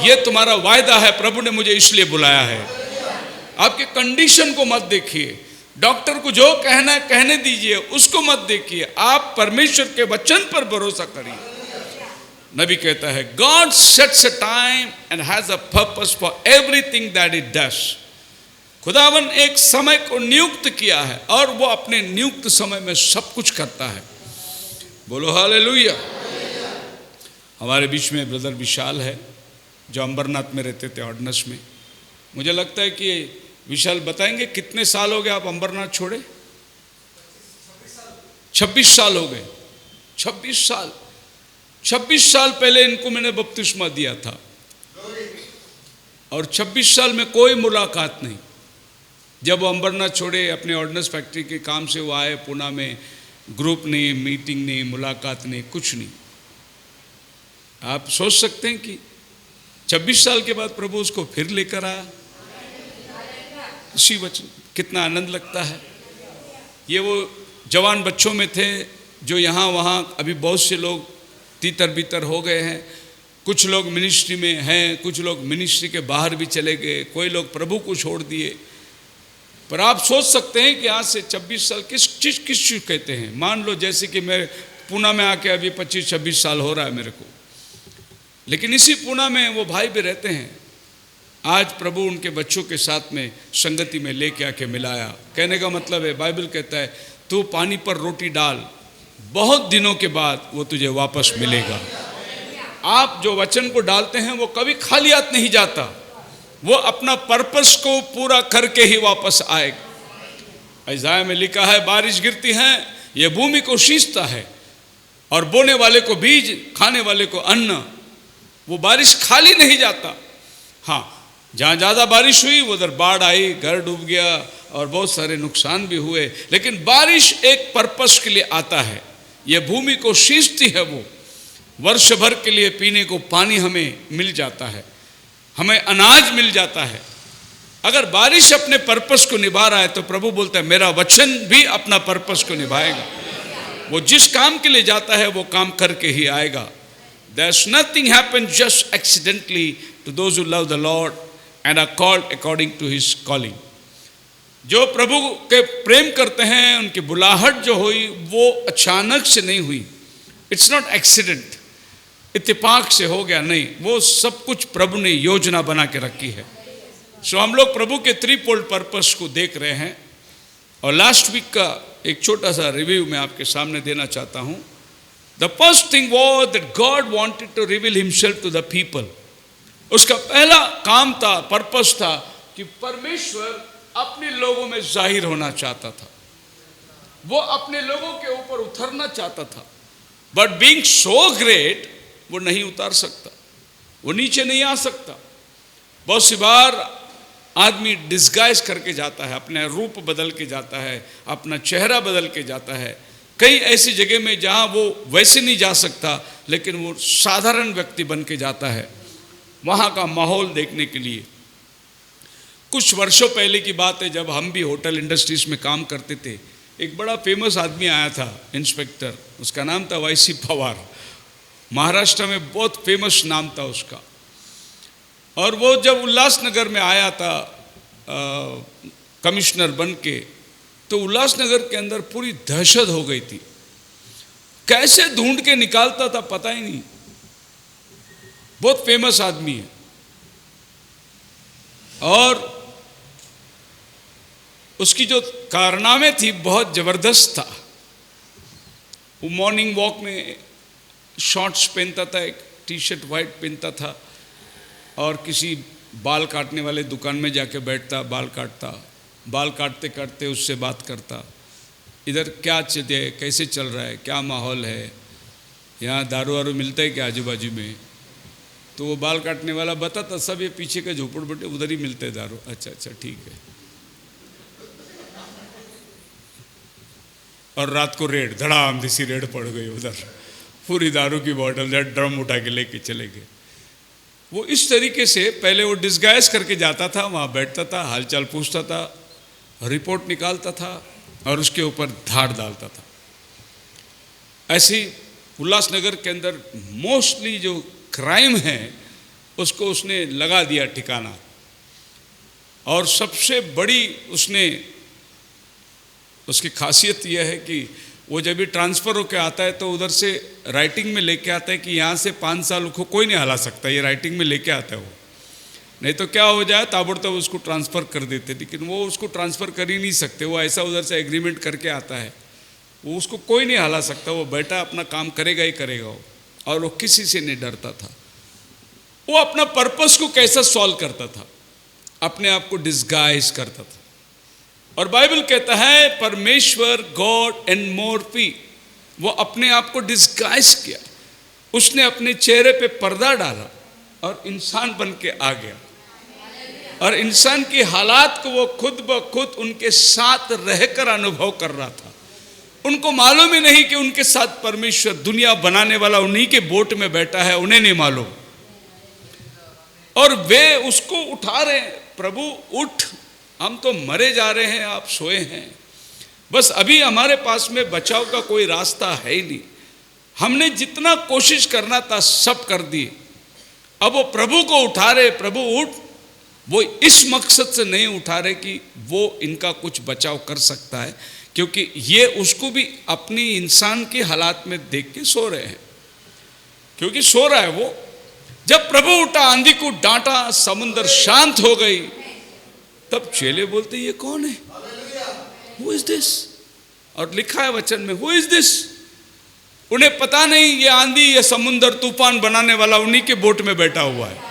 ये तुम्हारा वायदा है, प्रभु ने मुझे इसलिए बुलाया है। आपके कंडीशन को मत देखिए, डॉक्टर को जो कहना है कहने दीजिए, उसको मत देखिए, आप परमेश्वर के वचन पर भरोसा करिए। नबी कहता है God sets a time and has a purpose for everything that it does. खुदावन एक समय को नियुक्त किया है और वो अपने नियुक्त समय में सब कुछ करता है। बोलो हालेलुया। हमारे बीच में ब्रदर विशाल है जो अंबरनाथ में रहते थे, ऑर्डिनेंस में। मुझे लगता है कि विशाल बताएंगे कितने साल हो गए आप अंबरनाथ छोड़े? 26 साल हो गए। 26 साल पहले इनको मैंने बपतिस्मा दिया था और 26 साल में कोई मुलाकात नहीं। जब वो अंबरनाथ छोड़े अपने ऑर्डिनेंस फैक्ट्री के काम से, वो आए पुणे में, ग्रुप नहीं, मीटिंग नहीं, मुलाकात नहीं, कुछ नहीं। आप सोच सकते हैं कि 26 साल के बाद प्रभु उसको फिर लेकर आया इसी वचन। कितना आनंद लगता है। ये वो जवान बच्चों में थे जो यहाँ वहाँ, अभी बहुत से लोग तीतर बीतर हो गए हैं, कुछ लोग मिनिस्ट्री में हैं, कुछ लोग मिनिस्ट्री के बाहर भी चले गए, कोई लोग प्रभु को छोड़ दिए। पर आप सोच सकते हैं कि आज से 26 साल किस चीज़ कहते हैं। मान लो जैसे कि मैं पुणे में आके अभी 25-26 साल हो रहा है मेरे को, लेकिन इसी पुणे में वो भाई भी रहते हैं। आज प्रभु उनके बच्चों के साथ में संगति में लेके आके मिलाया। कहने का मतलब है, बाइबल कहता है तू पानी पर रोटी डाल, बहुत दिनों के बाद वो तुझे वापस मिलेगा। आप जो वचन को डालते हैं वो कभी खाली हाथ नहीं जाता, वो अपना पर्पस को पूरा करके ही वापस आएगा। इज़ाया में लिखा है बारिश गिरती है, ये भूमि को सींचता है और बोने वाले को बीज, खाने वाले को अन्न। वो बारिश खाली नहीं जाता। हाँ, जहाँ ज़्यादा बारिश हुई उधर बाढ़ आई, घर डूब गया और बहुत सारे नुकसान भी हुए, लेकिन बारिश एक पर्पस के लिए आता है। ये भूमि को सींचती है, वो वर्ष भर के लिए पीने को पानी हमें मिल जाता है, हमें अनाज मिल जाता है। अगर बारिश अपने पर्पस को निभा रहा है तो प्रभु बोलता है मेरा वचन भी अपना पर्पस को निभाएगा। वो जिस काम के लिए जाता है वो काम करके ही आएगा। There's nothing happens just accidentally to those who love the Lord and are called according to His calling. जो प्रभु के प्रेम करते हैं उनकी बुलाहट जो हुई वो अचानक से नहीं हुई। इट्स नॉट एक्सीडेंट, इत्तेफाक से हो गया नहीं, वो सब कुछ प्रभु ने योजना बना के रखी है। सो हम लोग प्रभु के 3-fold पर्पस को देख रहे हैं और लास्ट वीक का एक छोटा सा रिव्यू मैं आपके सामने देना चाहता हूँ। The first thing was that God wanted to reveal Himself to the people. उसका पहला काम था, पर्पस था कि परमेश्वर अपने लोगों में जाहिर होना चाहता था, वो अपने लोगों के ऊपर उतरना चाहता था। बट बीइंग सो ग्रेट वो नहीं उतार सकता, वो नीचे नहीं आ सकता। बहुत सी बार आदमी डिस्गाइज करके जाता है, अपना रूप बदल के जाता है, अपना चेहरा बदल के जाता है। कई ऐसी जगह में जहाँ वो वैसे नहीं जा सकता, लेकिन वो साधारण व्यक्ति बन के जाता है वहाँ का माहौल देखने के लिए। कुछ वर्षों पहले की बात है, जब हम भी होटल इंडस्ट्रीज में काम करते थे, एक बड़ा फेमस आदमी आया था, इंस्पेक्टर, उसका नाम था वाईसी पवार। महाराष्ट्र में बहुत फेमस नाम था उसका। और वो जब उल्लासनगर में आया था कमिश्नर बन के, तो उल्लासनगर के अंदर पूरी दहशत हो गई थी। कैसे ढूंढ के निकालता था पता ही नहीं। बहुत फेमस आदमी है, और उसकी जो कारनामे थी बहुत जबरदस्त था। वो मॉर्निंग वॉक में शॉर्ट्स पहनता था, एक टी शर्ट वाइट पहनता था, और किसी बाल काटने वाले दुकान में जाके बैठता, बाल काटता, बाल काटते काटते उससे बात करता, इधर क्या चीज़ है, कैसे चल रहा है, क्या माहौल है, यहाँ दारू वारू मिलता है क्या आजू बाजू में। तो वो बाल काटने वाला बताता, सब ये पीछे के झोपड़पट्टी उधर ही मिलते हैं दारू। अच्छा अच्छा ठीक है। और रात को रेड, धड़ाम दिसी रेड पड़ गई उधर, पूरी दारू की बोतल ड्रम उठा के लेके चले गए। वो इस तरीके से पहले वो डिस्गाइज करके जाता था, वहाँ बैठता था, हालचाल पूछता था, रिपोर्ट निकालता था और उसके ऊपर धार डालता था। ऐसे उल्लासनगर के अंदर मोस्टली जो क्राइम है उसको उसने लगा दिया ठिकाना। और सबसे बड़ी उसकी खासियत यह है कि वो जब भी ट्रांसफ़र होकर आता है तो उधर से राइटिंग में लेके आता है कि यहाँ से 5 साल को कोई नहीं हला सकता, ये राइटिंग में लेके आता है वो, नहीं तो क्या हो जाए ताबड़तोड़ उसको ट्रांसफ़र कर देते। लेकिन वो उसको ट्रांसफ़र कर ही नहीं सकते, वो ऐसा उधर से एग्रीमेंट करके आता है, वो उसको कोई नहीं हला सकता, वो बेटा अपना काम करेगा ही करेगा वो। और वो किसी से नहीं डरता था। वो अपना पर्पस को कैसा सॉल्व करता था, अपने आप को डिस्गाइज करता था। और बाइबल कहता है परमेश्वर गॉड एंड मोर पी, वो अपने आप को डिस्गाइज किया, उसने अपने चेहरे पे पर्दा डाला और इंसान बन के आ गया। और इंसान की हालात को वो खुद ब खुद उनके साथ रहकर अनुभव कर रहा था। उनको मालूम ही नहीं कि उनके साथ परमेश्वर दुनिया बनाने वाला उन्हीं के बोट में बैठा है, उन्हें नहीं मालूम। और वे उसको उठा रहे हैं, प्रभु उठ, हम तो मरे जा रहे हैं, आप सोए हैं, बस अभी हमारे पास में बचाव का कोई रास्ता है ही नहीं, हमने जितना कोशिश करना था सब कर दिए, अब वो प्रभु को उठा रहे, प्रभु उठ। वो इस मकसद से नहीं उठा रहे कि वो इनका कुछ बचाव कर सकता है, क्योंकि ये उसको भी अपनी इंसान की हालात में देख के सो रहे हैं, क्योंकि सो रहा है वो। जब प्रभु उठा, आंधी को डांटा, समुद्र शांत हो गई, तब चेले बोलते ये कौन है, हु इज दिस। और लिखा है वचन में हु इज दिस। उन्हें पता नहीं ये आंधी, ये समुद्र तूफान बनाने वाला उन्हीं के बोट में बैठा हुआ है।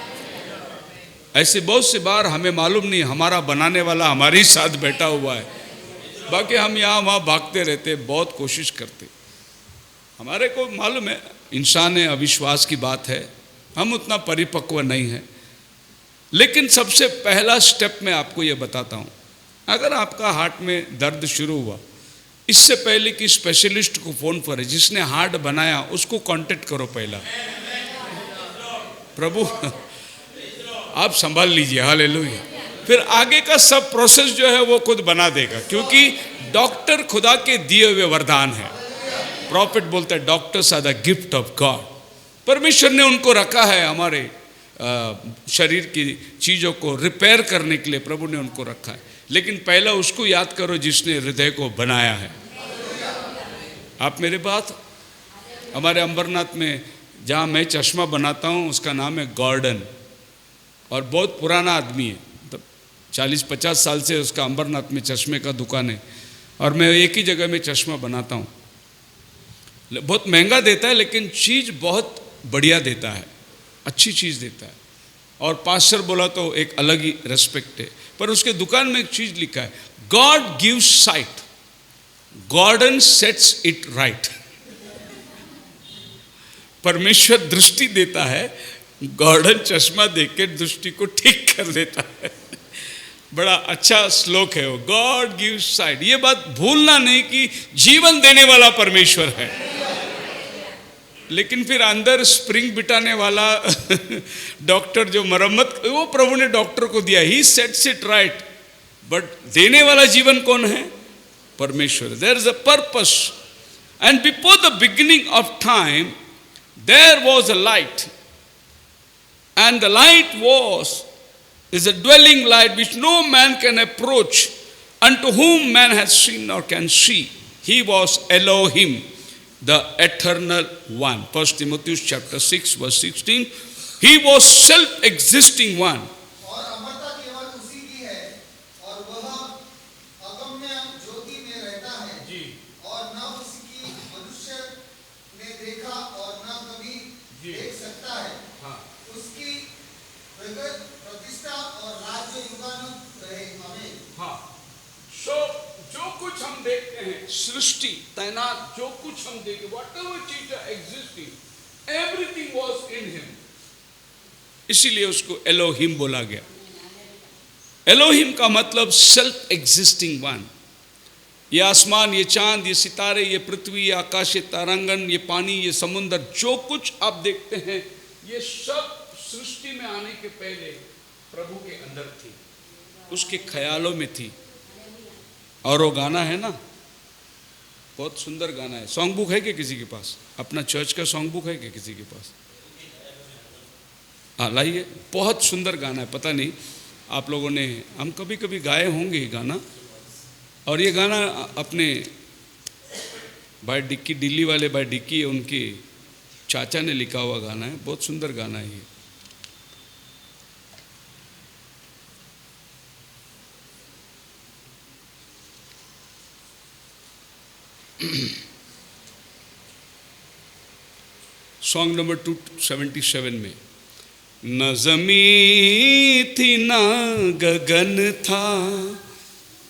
ऐसे बहुत सी बार हमें मालूम नहीं हमारा बनाने वाला हमारे ही साथ बैठा हुआ है, बाकी हम यहाँ वहाँ भागते रहते, बहुत कोशिश करते। हमारे को मालूम है इंसान है, अविश्वास की बात है, हम उतना परिपक्व नहीं है। लेकिन सबसे पहला स्टेप मैं आपको ये बताता हूँ, अगर आपका हार्ट में दर्द शुरू हुआ, इससे पहले कि स्पेशलिस्ट को फ़ोन करें, जिसने हार्ट बनाया उसको कांटेक्ट करो पहला। प्रभु आप संभाल लीजिए, हालेलुया। फिर आगे का सब प्रोसेस जो है वो खुद बना देगा, क्योंकि डॉक्टर खुदा के दिए हुए वरदान है। प्रॉफिट बोलता है doctors are the gift of God. परमेश्वर ने उनको रखा है हमारे शरीर की चीज़ों को रिपेयर करने के लिए, प्रभु ने उनको रखा है। लेकिन पहला उसको याद करो जिसने हृदय को बनाया है। आप मेरे बात, हमारे अंबरनाथ में जहाँ मैं चश्मा बनाता हूँ उसका नाम है गॉर्डन, और बहुत पुराना आदमी है, मतलब 40-50 साल से उसका अंबरनाथ में चश्मे का दुकान है, और मैं एक ही जगह में चश्मा बनाता हूँ। बहुत महंगा देता है लेकिन चीज़ बहुत बढ़िया देता है, अच्छी चीज़ देता है। और पास्टर बोला तो एक अलग ही रेस्पेक्ट है। पर उसके दुकान में एक चीज़ लिखा है, God gives sight, God and sets it right. परमेश्वर दृष्टि देता है, गॉर्डन चश्मा देख के दृष्टि को ठीक कर देता है। बड़ा अच्छा श्लोक है वो, गॉड गिव्स साइट। ये बात भूलना नहीं कि जीवन देने वाला परमेश्वर है, लेकिन फिर अंदर स्प्रिंग बिठाने वाला डॉक्टर जो मरम्मत, वो प्रभु ने डॉक्टर को दिया, he sets it right. But देने वाला जीवन कौन है? परमेश्वर। There is a purpose, and before the beginning of time there was a light, and the light is a dwelling light which no man can approach, unto whom man has seen or can see. He was Elohim, the eternal one. 1 Timothy chapter 6 verse 16. He was self-existing one. और अमरता केवल उसी की है और वह अगम्य ज्योति में रहता है और न उसकी मनुष्य ने देखा और न कभी देख सकता है। उसकी प्रगट प्रतिष्ठा और राज्य युगानुग रहे। आमीन। हाँ, सो जो कुछ हम देखते हैं, सृष्टि तैनात जो कुछ हम देखते, whatever चीज existing, everything was in him. इसीलिए उसको एलोहिम बोला गया। एलोहिम का मतलब सेल्फ एग्जिस्टिंग वन। ये आसमान, ये चांद, ये सितारे, ये पृथ्वी, ये आकाश, ये तारांगन, ये पानी, ये समुद्र, जो कुछ आप देखते हैं, ये सब सृष्टि में आने के पहले प्रभु के अंदर थी, उसके ख्यालों में थी। और वो गाना है ना, बहुत सुंदर गाना है। सॉन्ग बुक है क्या किसी के पास? अपना चर्च का सॉन्ग बुक है क्या किसी के पास? हाँ, लाइए। बहुत सुंदर गाना है। पता नहीं आप लोगों ने, हम कभी कभी गाए होंगे ये गाना। और ये गाना अपने भाई डिक्की, दिल्ली वाले भाई डिक्की, उनके चाचा ने लिखा हुआ गाना है। बहुत सुंदर गाना है ये। सॉन्ग नंबर 277 में, न ज़मीं थी ना गगन था,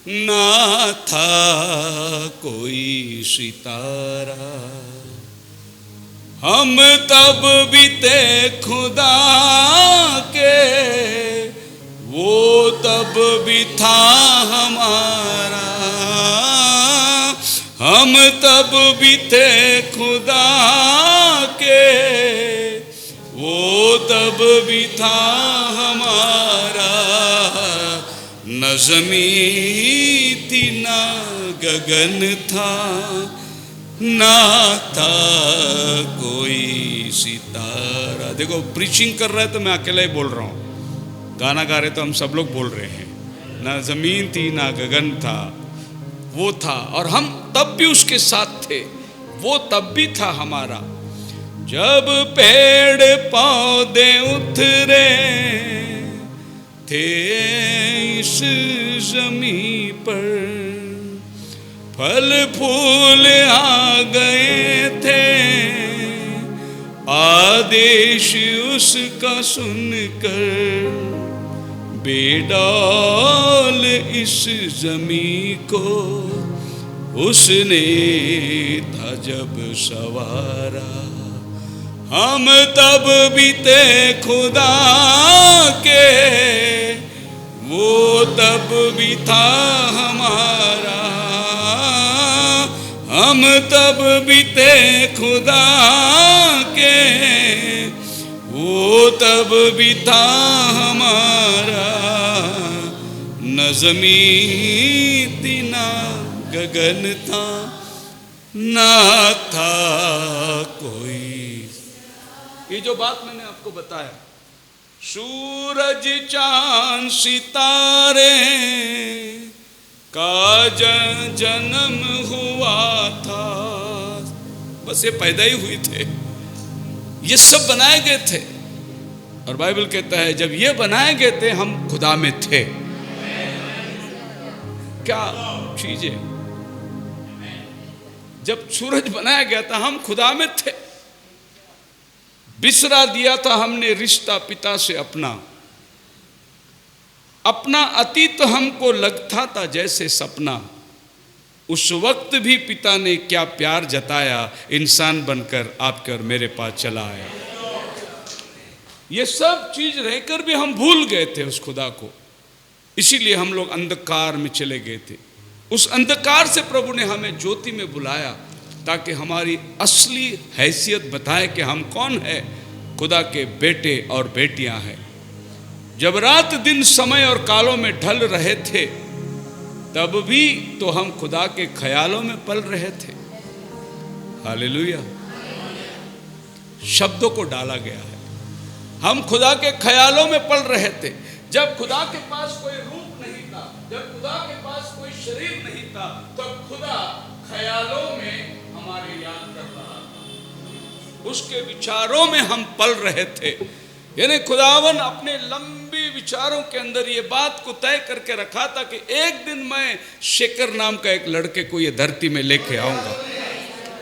ना था कोई सितारा, हम तब भी थे खुदा के, वो तब भी था हमारा, हम तब भी थे खुदा के, वो तब भी था हमारा, न ज़मीं थी ना गगन था, ना था कोई सितारा। देखो, प्रीचिंग कर रहा है तो मैं अकेला ही बोल रहा हूँ, गाना गा रहे तो हम सब लोग बोल रहे हैं। ना ज़मीन थी ना गगन था, वो था, और हम तब भी उसके साथ थे, वो तब भी था हमारा। जब पेड़ पौधे उतरे थे इस ज़मीं पर, फल फूल आ गए थे, आदेश उसका सुनकर, बेडौल इस ज़मीं को उसने था जब सवारा, हम तब भी थे खुदा के, वो तब भी था हमारा, हम तब भी थे खुदा के, वो तब भी था हमारा, न ज़मीं थी ना गगन था, ना था कोई। ये जो बात मैंने आपको बताया, सूरज चांद सितारे का जन्म हुआ था, बस ये पैदा ही हुए थे, ये सब बनाए गए थे। और बाइबल कहता है जब ये बनाए गए थे हम खुदा में थे। क्या चीजें, जब सूरज बनाया गया था हम खुदा में थे, बिसरा दिया था हमने रिश्ता पिता से अपना, अपना अतीत हमको लगता था जैसे सपना, उस वक्त भी पिता ने क्या प्यार जताया, इंसान बनकर आपके और मेरे पास चला आया। ये सब चीज रहकर भी हम भूल गए थे उस खुदा को, इसीलिए हम लोग अंधकार में चले गए थे। उस अंधकार से प्रभु ने हमें ज्योति में बुलाया ताकि हमारी असली हैसियत बताए कि हम कौन है, खुदा के बेटे और बेटियां हैं। जब रात दिन समय और कालों में ढल रहे थे तब भी तो हम खुदा के ख्यालों में पल रहे थे। हालेलुया। शब्दों को डाला गया है, हम खुदा के ख्यालों में पल रहे थे। जब खुदा के पास कोई रूप नहीं था, जब खुदा के पास कोई शरीर नहीं था, तब खुदा ख्यालों में हमारे याद कर रहा था, उसके विचारों में हम पल रहे थे। यानी खुदावन अपने लंबे विचारों के अंदर ये बात को तय करके रखा था कि एक दिन मैं शेखर नाम का एक लड़के को ये धरती में लेके आऊंगा।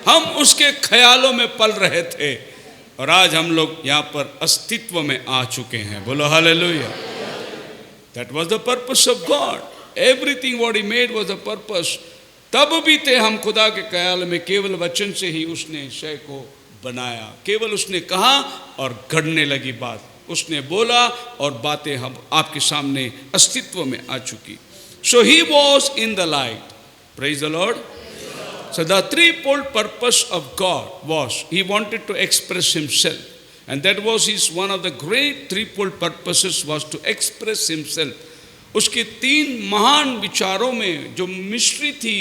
हम उसके ख्यालों में पल रहे थे और आज हम लोग यहाँ पर अस्तित्व में आ चुके हैं। बोलो hallelujah. That was the purpose of God, everything what he made was the purpose. तब भी थे हम खुदा के ख्याल में, केवल वचन से ही उसने शय को बनाया। केवल उसने कहा और घड़ने लगी बात, उसने बोला और बातें हम आपके सामने अस्तित्व में आ चुकी। So he was in the light, praise the Lord. So the threefold purpose of God was he wanted to express himself, and that was his one of the great threefold purposes was to express himself. उसके तीन महान विचारों में जो mystery थी,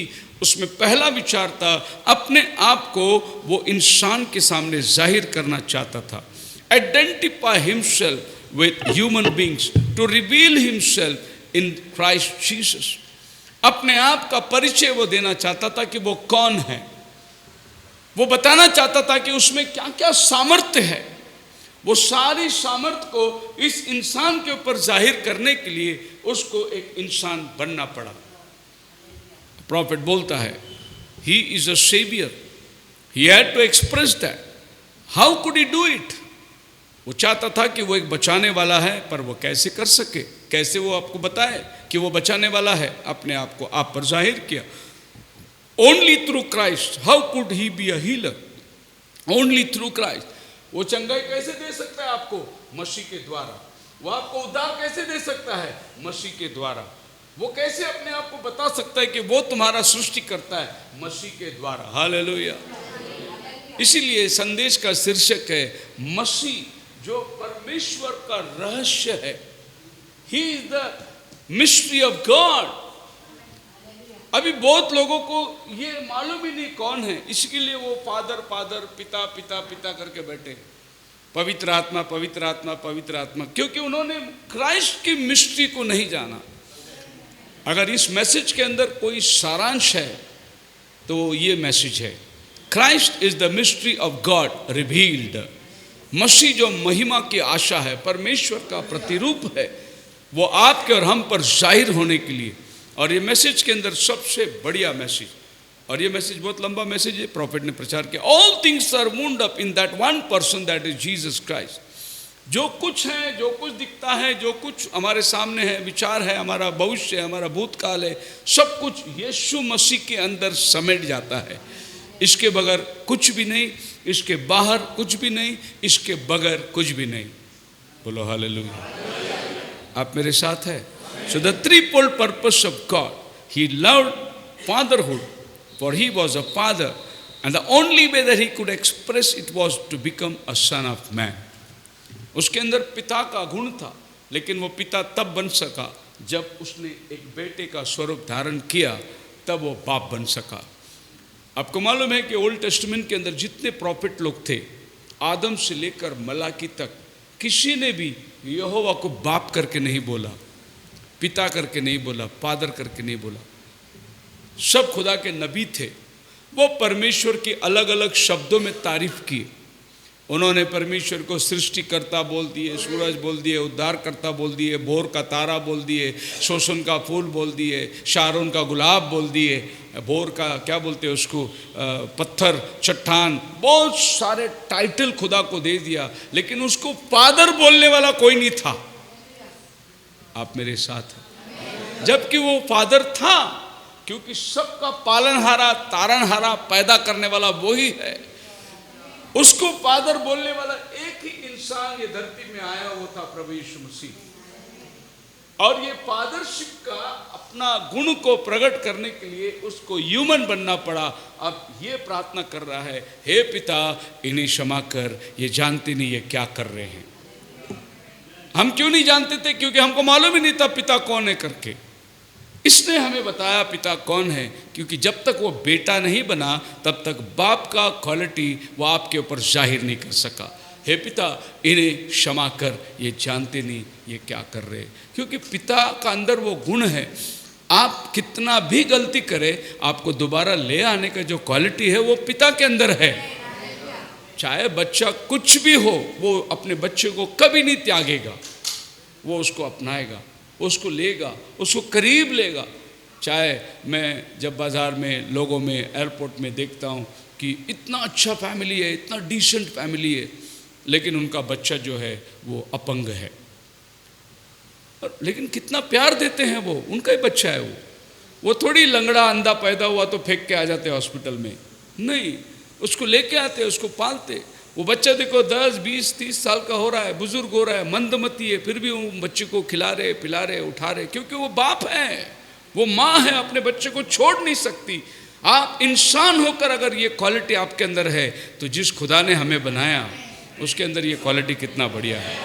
उसमें पहला विचार था अपने आप को वो इंसान के सामने जाहिर करना चाहता था। Identify himself with human beings, to reveal himself in Christ Jesus. अपने आप का परिचय वो देना चाहता था कि वो कौन है। वो बताना चाहता था कि उसमें क्या क्या सामर्थ्य है। वो सारी सामर्थ्य को इस इंसान के ऊपर जाहिर करने के लिए उसको एक इंसान बनना पड़ा। प्रॉफिट बोलता है he is a saviour, he had to express that. How could he do it? वो चाहता था कि वो एक बचाने वाला है, पर वो कैसे कर सके, कैसे वो आपको बताए कि वो बचाने वाला है? अपने आप को आप पर जाहिर किया। Only through Christ how could he be a healer? Only through Christ. वो चंगाई कैसे दे सकता है आपको? मसीह के द्वारा। वो आपको उद्धार कैसे दे सकता है? मसीह के द्वारा। वो कैसे अपने आप को बता सकता है कि वो तुम्हारा सृष्टि करता है? मसीह के द्वारा। हालेलुया। इसीलिए संदेश का शीर्षक है मसीह जो परमेश्वर का रहस्य है। He is the mystery of God. अभी बहुत लोगों को ये मालूम ही नहीं कौन है, इसके लिए वो फादर फादर, पिता पिता पिता करके बैठे, पवित्र आत्मा पवित्र आत्मा पवित्र आत्मा, क्योंकि उन्होंने क्राइस्ट की मिस्ट्री को नहीं जाना। अगर इस मैसेज के अंदर कोई सारांश है तो ये मैसेज है, Christ is the mystery of God revealed. मसीह जो महिमा की आशा है, परमेश्वर का प्रतिरूप है, वो आपके और हम पर जाहिर होने के लिए। और ये मैसेज के अंदर सबसे बढ़िया मैसेज, और ये मैसेज बहुत लंबा मैसेज है, प्रॉफिट ने प्रचार किया। All things are wound up in that one person that is Jesus Christ. जो कुछ है, जो कुछ दिखता है, जो कुछ हमारे सामने है, विचार है, हमारा भविष्य है, हमारा भूतकाल है, सब कुछ यीशु मसीह के अंदर समेट जाता है। इसके बगैर कुछ भी नहीं, इसके बाहर कुछ भी नहीं, इसके बगैर कुछ भी नहीं। बोलो हालेलुया। आप मेरे साथ है? So the threefold purpose of God, he loved fatherhood, for he was a father, and the only way that he could express it was to become a son of man. उसके अंदर पिता का गुण था, लेकिन वो पिता तब बन सका जब उसने एक बेटे का स्वरूप धारण किया, तब वो बाप बन सका। आपको मालूम है कि ओल्ड टेस्टामेंट के अंदर जितने प्रॉफिट लोग थे, आदम से लेकर मलाकी तक, किसी ने भी यहोवा को बाप करके नहीं बोला, पिता करके नहीं बोला, फादर करके नहीं बोला। सब खुदा के नबी थे। वो परमेश्वर की अलग अलग शब्दों में तारीफ की। उन्होंने परमेश्वर को सृष्टिकर्ता बोल दिए, सूरज बोल दिए, उद्धारकर्ता बोल दिए, भोर का तारा बोल दिए, शोषण का फूल बोल दिए, शारोन का गुलाब बोल दिए, भोर का क्या बोलते हैं उसको, पत्थर, चट्टान, बहुत सारे टाइटल खुदा को दे दिया, लेकिन उसको फादर बोलने वाला कोई नहीं था। आप मेरे साथ हैं? जबकि वो फादर था, क्योंकि सबका पालनहारा, तारणहारा, पैदा करने वाला वही है। उसको फादर बोलने वाला एक ही इंसान ये धरती में आया, वो था प्रभु यीशु मसीह। और ये फादरशिप का अपना गुण को प्रकट करने के लिए उसको ह्यूमन बनना पड़ा। अब ये प्रार्थना कर रहा है, हे पिता इन्हें क्षमा कर, ये जानते नहीं ये क्या कर रहे हैं। हम क्यों नहीं जानते थे? क्योंकि हमको मालूम ही नहीं था पिता कौन है करके। इसने हमें बताया पिता कौन है, क्योंकि जब तक वो बेटा नहीं बना तब तक बाप का क्वालिटी वो आपके ऊपर जाहिर नहीं कर सका। हे पिता इन्हें क्षमा कर, ये जानते नहीं ये क्या कर रहे। क्योंकि पिता का अंदर वो गुण है, आप कितना भी गलती करें, आपको दोबारा ले आने का जो क्वालिटी है वो पिता के अंदर है। चाहे बच्चा कुछ भी हो, वो अपने बच्चे को कभी नहीं त्यागेगा। वो उसको अपनाएगा, उसको लेगा, उसको करीब लेगा। चाहे मैं जब बाज़ार में, लोगों में, एयरपोर्ट में देखता हूँ कि इतना अच्छा फैमिली है, इतना डिसेंट फैमिली है, लेकिन उनका बच्चा जो है वो अपंग है, लेकिन कितना प्यार देते हैं वो, उनका ही बच्चा है वो थोड़ी लंगड़ा अंधा पैदा हुआ तो फेंक के आ जाते हॉस्पिटल में, नहीं, उसको लेके आते, उसको पालते। वो बच्चा देखो 10, 20, 30 साल का हो रहा है, बुजुर्ग हो रहा है, मंदमती है, फिर भी वो बच्चे को खिला रहे, पिला रहे, उठा रहे, क्योंकि वो बाप है, वो माँ है, अपने बच्चे को छोड़ नहीं सकती। आप इंसान होकर अगर ये क्वालिटी आपके अंदर है, तो जिस खुदा ने हमें बनाया उसके अंदर ये क्वालिटी कितना बढ़िया है,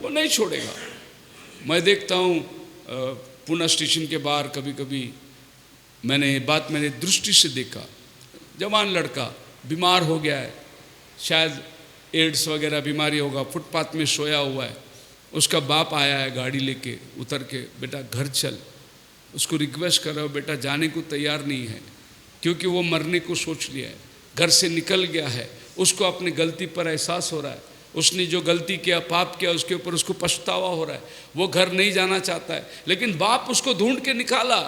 वो नहीं छोड़ेगा। मैं देखता हूँ पुणे स्टेशन के बाहर कभी कभी मैंने दृष्टि से देखा, जवान लड़का बीमार हो गया है, शायद एड्स वगैरह बीमारी होगा, फुटपाथ में सोया हुआ है। उसका बाप आया है गाड़ी लेके, उतर के, बेटा घर चल। उसको रिक्वेस्ट कर रहा हो, बेटा जाने को तैयार नहीं है, क्योंकि वो मरने को सोच लिया है, घर से निकल गया है। उसको अपनी गलती पर एहसास हो रहा है, उसने जो गलती किया, पाप किया, उसके ऊपर उसको पछतावा हो रहा है। वो घर नहीं जाना चाहता है, लेकिन बाप उसको ढूंढ के निकाला।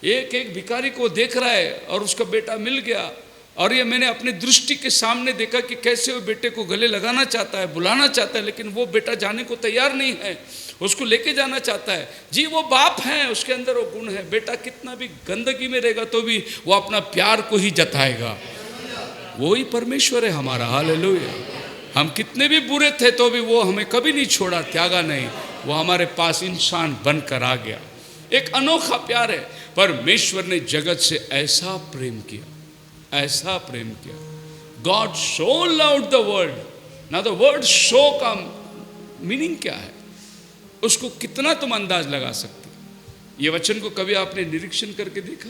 एक एक भिखारी को देख रहा है और उसका बेटा मिल गया। और ये मैंने अपनी दृष्टि के सामने देखा कि कैसे वो बेटे को गले लगाना चाहता है, बुलाना चाहता है, लेकिन वो बेटा जाने को तैयार नहीं है, उसको लेके जाना चाहता है। जी वो बाप है, उसके अंदर वो गुण है। बेटा कितना भी गंदगी में रहेगा तो भी वो अपना प्यार को ही जताएगा। वो ही परमेश्वर है हमारा, हालेलुया। हम कितने भी बुरे थे तो भी वो हमें कभी नहीं छोड़ा, त्यागा नहीं। वो हमारे पास इंसान बनकर आ गया। एक अनोखा प्यार है। परमेश्वर ने जगत से ऐसा प्रेम किया, ऐसा प्रेम किया। God so loved the world. ना द वर्ड सो का मीनिंग क्या है, उसको कितना तुम अंदाज लगा सकते। ये वचन को कभी आपने निरीक्षण करके देखा?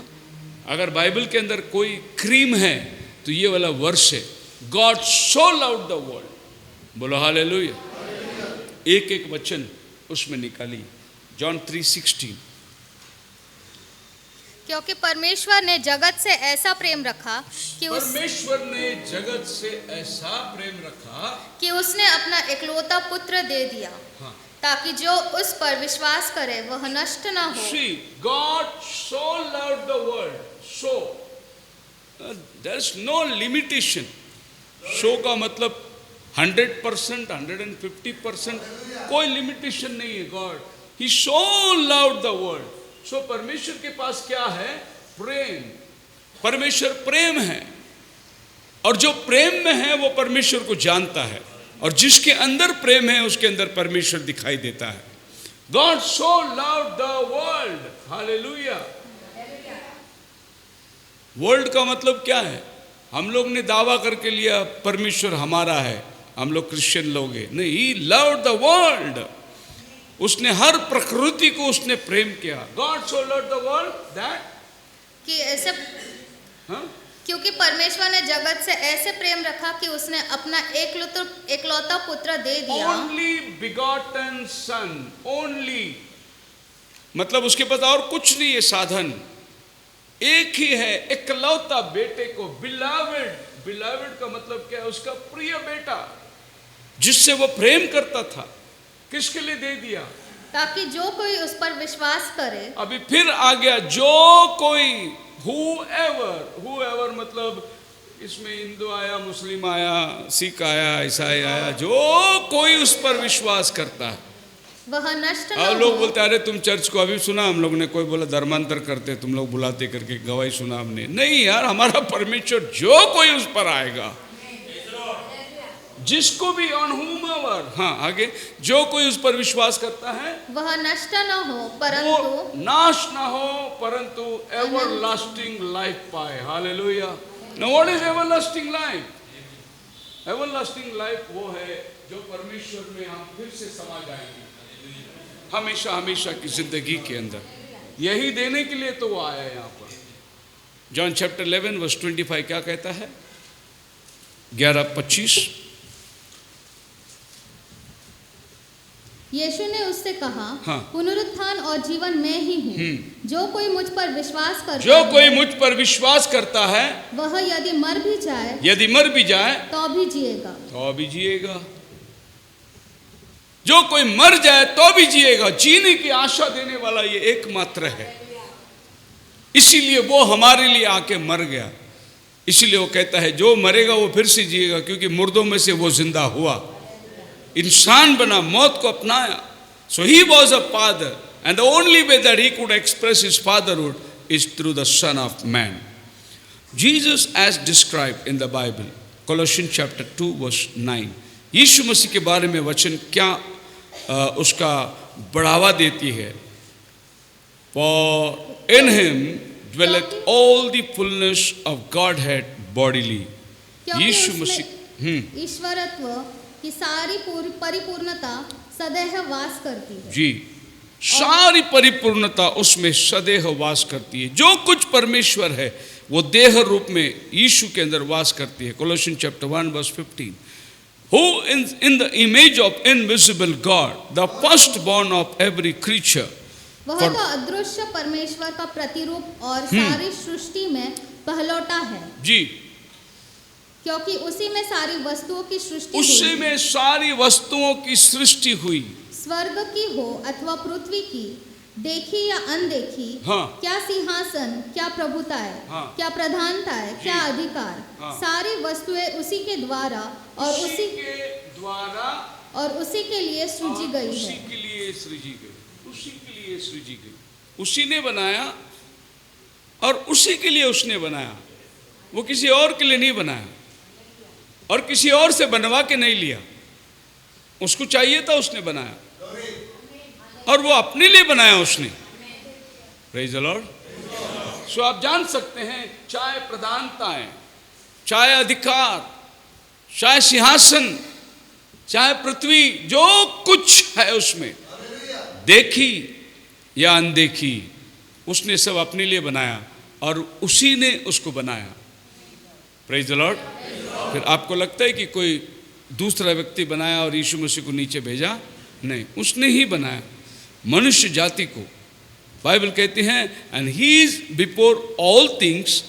अगर बाइबल के अंदर कोई क्रीम है तो ये वाला वर्ष है, God so loved the world. बोलो हालेलुया। एक एक वचन उसमें निकाली। जॉन 3:16। क्योंकि परमेश्वर ने जगत से ऐसा प्रेम रखा कि परमेश्वर ने जगत से ऐसा प्रेम रखा कि उसने अपना एकलौता पुत्र दे दिया, हाँ, ताकि जो उस पर विश्वास करे वह नष्ट न हो। See, God so loved the world. So there is no limitation. So का मतलब 100%, 150%, कोई लिमिटेशन नहीं है। God he so loved the world. So परमेश्वर के पास क्या है? प्रेम। परमेश्वर प्रेम है, और जो प्रेम में है वो परमेश्वर को जानता है, और जिसके अंदर प्रेम है उसके अंदर परमेश्वर दिखाई देता है। God so loved the world, hallelujah. World का मतलब क्या है? हम लोग ने दावा करके लिया परमेश्वर हमारा है, हम लोग क्रिश्चियन लोग हैं। नहीं, ही लव्ड द वर्ल्ड। उसने हर प्रकृति को उसने प्रेम किया। God so loved the world that कि ऐसे क्योंकि परमेश्वर ने जगत से ऐसे प्रेम रखा कि उसने अपना एकलौता पुत्र दे दिया। ओनली बिगॉटन सन। ओनली मतलब उसके पास और कुछ नहीं है साधन, एक ही है, एकलौता बेटे को। बिलावेड, बिलावेड का मतलब क्या है? उसका प्रिय बेटा, जिससे वो प्रेम करता था। किसके लिए दे दिया? ताकि जो कोई उस पर विश्वास करे। अभी फिर आ गया, जो कोई, whoever मतलब इसमें हिंदू आया, मुस्लिम आया, सिख आया, ईसाई आया, जो कोई उस पर विश्वास करता है वह नष्ट न और लोग हो। बोलते अरे तुम चर्च को अभी सुना हम लोग ने, कोई बोला धर्मांतर करते तुम लोग बुलाते करके, गवाही सुना हमने। नहीं यार, हमारा परमेश्वर जो कोई उस पर आएगा, जिसको भी, ऑन whomever, हाँ आगे, जो कोई उस पर विश्वास करता है वह नष्ट न हो वो परंतु नाश ना हो, परंतु एवरलास्टिंग लाइफ पाए। Hallelujah. Now what is everlasting life? Everlasting life वो है जो परमेश्वर में हम फिर से समा जाएंगे हमेशा हमेशा की जिंदगी के अंदर। यही देने के लिए तो वो आया यहाँ पर। जॉन चैप्टर 11 वर्स 25 क्या कहता है? 11:25। यीशु ने उससे कहा, हाँ। पुनरुत्थान और जीवन मैं ही हूँ। जो कोई मुझ पर विश्वास करता जो कोई है, मुझ पर विश्वास करता है, वह यदि मर भी जाए यदि मर भी जाए तो भी जिएगा। तो भी जिएगा। जो कोई मर जाए तो भी जिएगा। जीने की आशा देने वाला ये एकमात्र है। इसीलिए वो हमारे लिए आके मर गया। इसीलिए वो कहता है जो मरेगा वो फिर से जिएगा, क्योंकि मुर्दों में से वो जिंदा हुआ, इंसान बना, मौत को अपनाया। So he was a father, and the only way that he could express his fatherhood is through the Son of Man. Jesus, as described in the Bible, Colossians chapter 2 verse 9, यीशु मसीह के बारे में वचन क्या उसका बढ़ावा देती है। For in him dwelleth all the fullness of Godhead bodily. क्योंकि यीशु उसमें मसीह ईश्वरत्व की सारी परिपूर्णता सदैव वास करती है। जी, सारी परिपूर्णता उसमें सदैव वास करती है। जो कुछ परमेश्वर है वो देह रूप में यीशु के अंदर वास करती है। कोलोसियंस chapter 1 verse 15, who in the image of invisible God, the firstborn of every creature. वह तो अदृश्य परमेश्वर का प्रतिरूप और सारी सृष्टि में पहलौटा है। जी, क्योंकि उसी में सारी वस्तुओं की सृष्टि उसी हुई, में सारी वस्तुओं की सृष्टि हुई। स्वर्ग की हो अथवा पृथ्वी की, देखी या अनदेखी, हाँ। क्या सिंहासन, क्या प्रभुताएं, हाँ। क्या प्रधानताएं, क्या अधिकार, हाँ। सारी वस्तुएं उसी के द्वारा और उसी के द्वारा और उसी के लिए सृजी गई उसी है। के लिए सृजी गई, उसी के लिए सृजी गई। उसी ने बनाया और उसी के लिए उसने बनाया। वो किसी और के लिए नहीं बनाया और किसी और से बनवा के नहीं लिया। उसको चाहिए था, उसने बनाया, और वो अपने लिए बनाया उसने। Praise the Lord. सो आप जान सकते हैं, चाहे प्रधानताएं, चाहे अधिकार, चाहे सिंहासन, चाहे पृथ्वी, जो कुछ है उसमें, देखी या अनदेखी, उसने सब अपने लिए बनाया और उसी ने उसको बनाया। Praise the Lord. फिर आपको लगता है कि कोई दूसरा व्यक्ति बनाया और यीशु मसीह को नीचे भेजा? नहीं, उसने ही बनाया मनुष्य जाति को। बाइबल कहती है, and he is before all things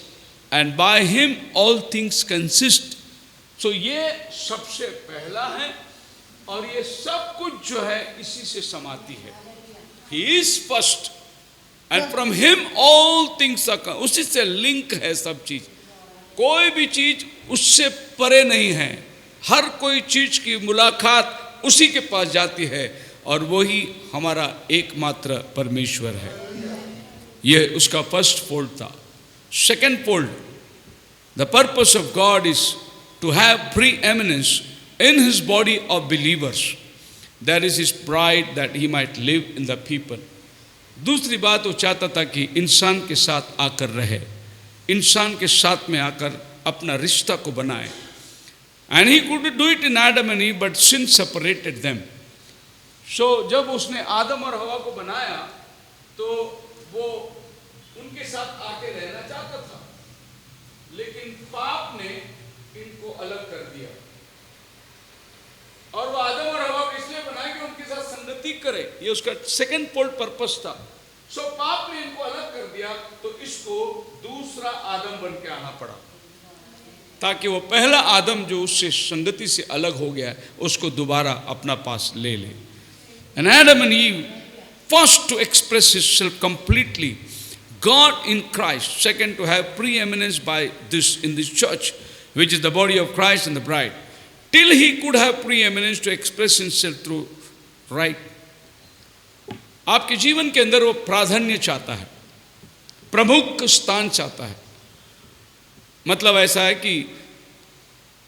and by him all things consist. So ये सबसे पहला है और ये सब कुछ जो है इसी से समाती है। He is first and from him all things are, उसी से लिंक है सब चीज। कोई भी चीज उससे परे नहीं है। हर कोई चीज की मुलाकात उसी के पास जाती है और वही हमारा एकमात्र परमेश्वर है। यह उसका फर्स्ट फोल्ड था। Second fold, the purpose of God is to have preeminence in his body of believers, that is his pride that he might live in the people. दूसरी बात, वो चाहता था कि इंसान के साथ आकर रहे, इंसान के साथ में आकर अपना रिश्ता को बनाए। And he could do it in Adam and Eve, but sin separated them. So जब उसने आदम और हवा को बनाया तो वो उनके साथ आके रहना चाहता था, लेकिन पाप ने इनको अलग कर दिया। और वो आदम और हवा को इसलिए बनाया कि उनके साथ संगति करे। ये उसका सेकंड पोल पर्पस था। सो पाप ने इनको अलग कर दिया तो इसको दूसरा आदम बन के आना पड़ा, ताकि वो पहला आदम जो उससे संगति से अलग हो गया उसको दोबारा अपना पास ले ले। And Adam and Eve, first to express himself completely, God in Christ. Second, to have preeminence by this in this church, which is the body of Christ and the bride. Till he could have preeminence to express himself through right. आपके जीवन के अंदर वो प्राधान्य चाहता है, प्रमुख स्थान चाहता है। मतलब ऐसा है कि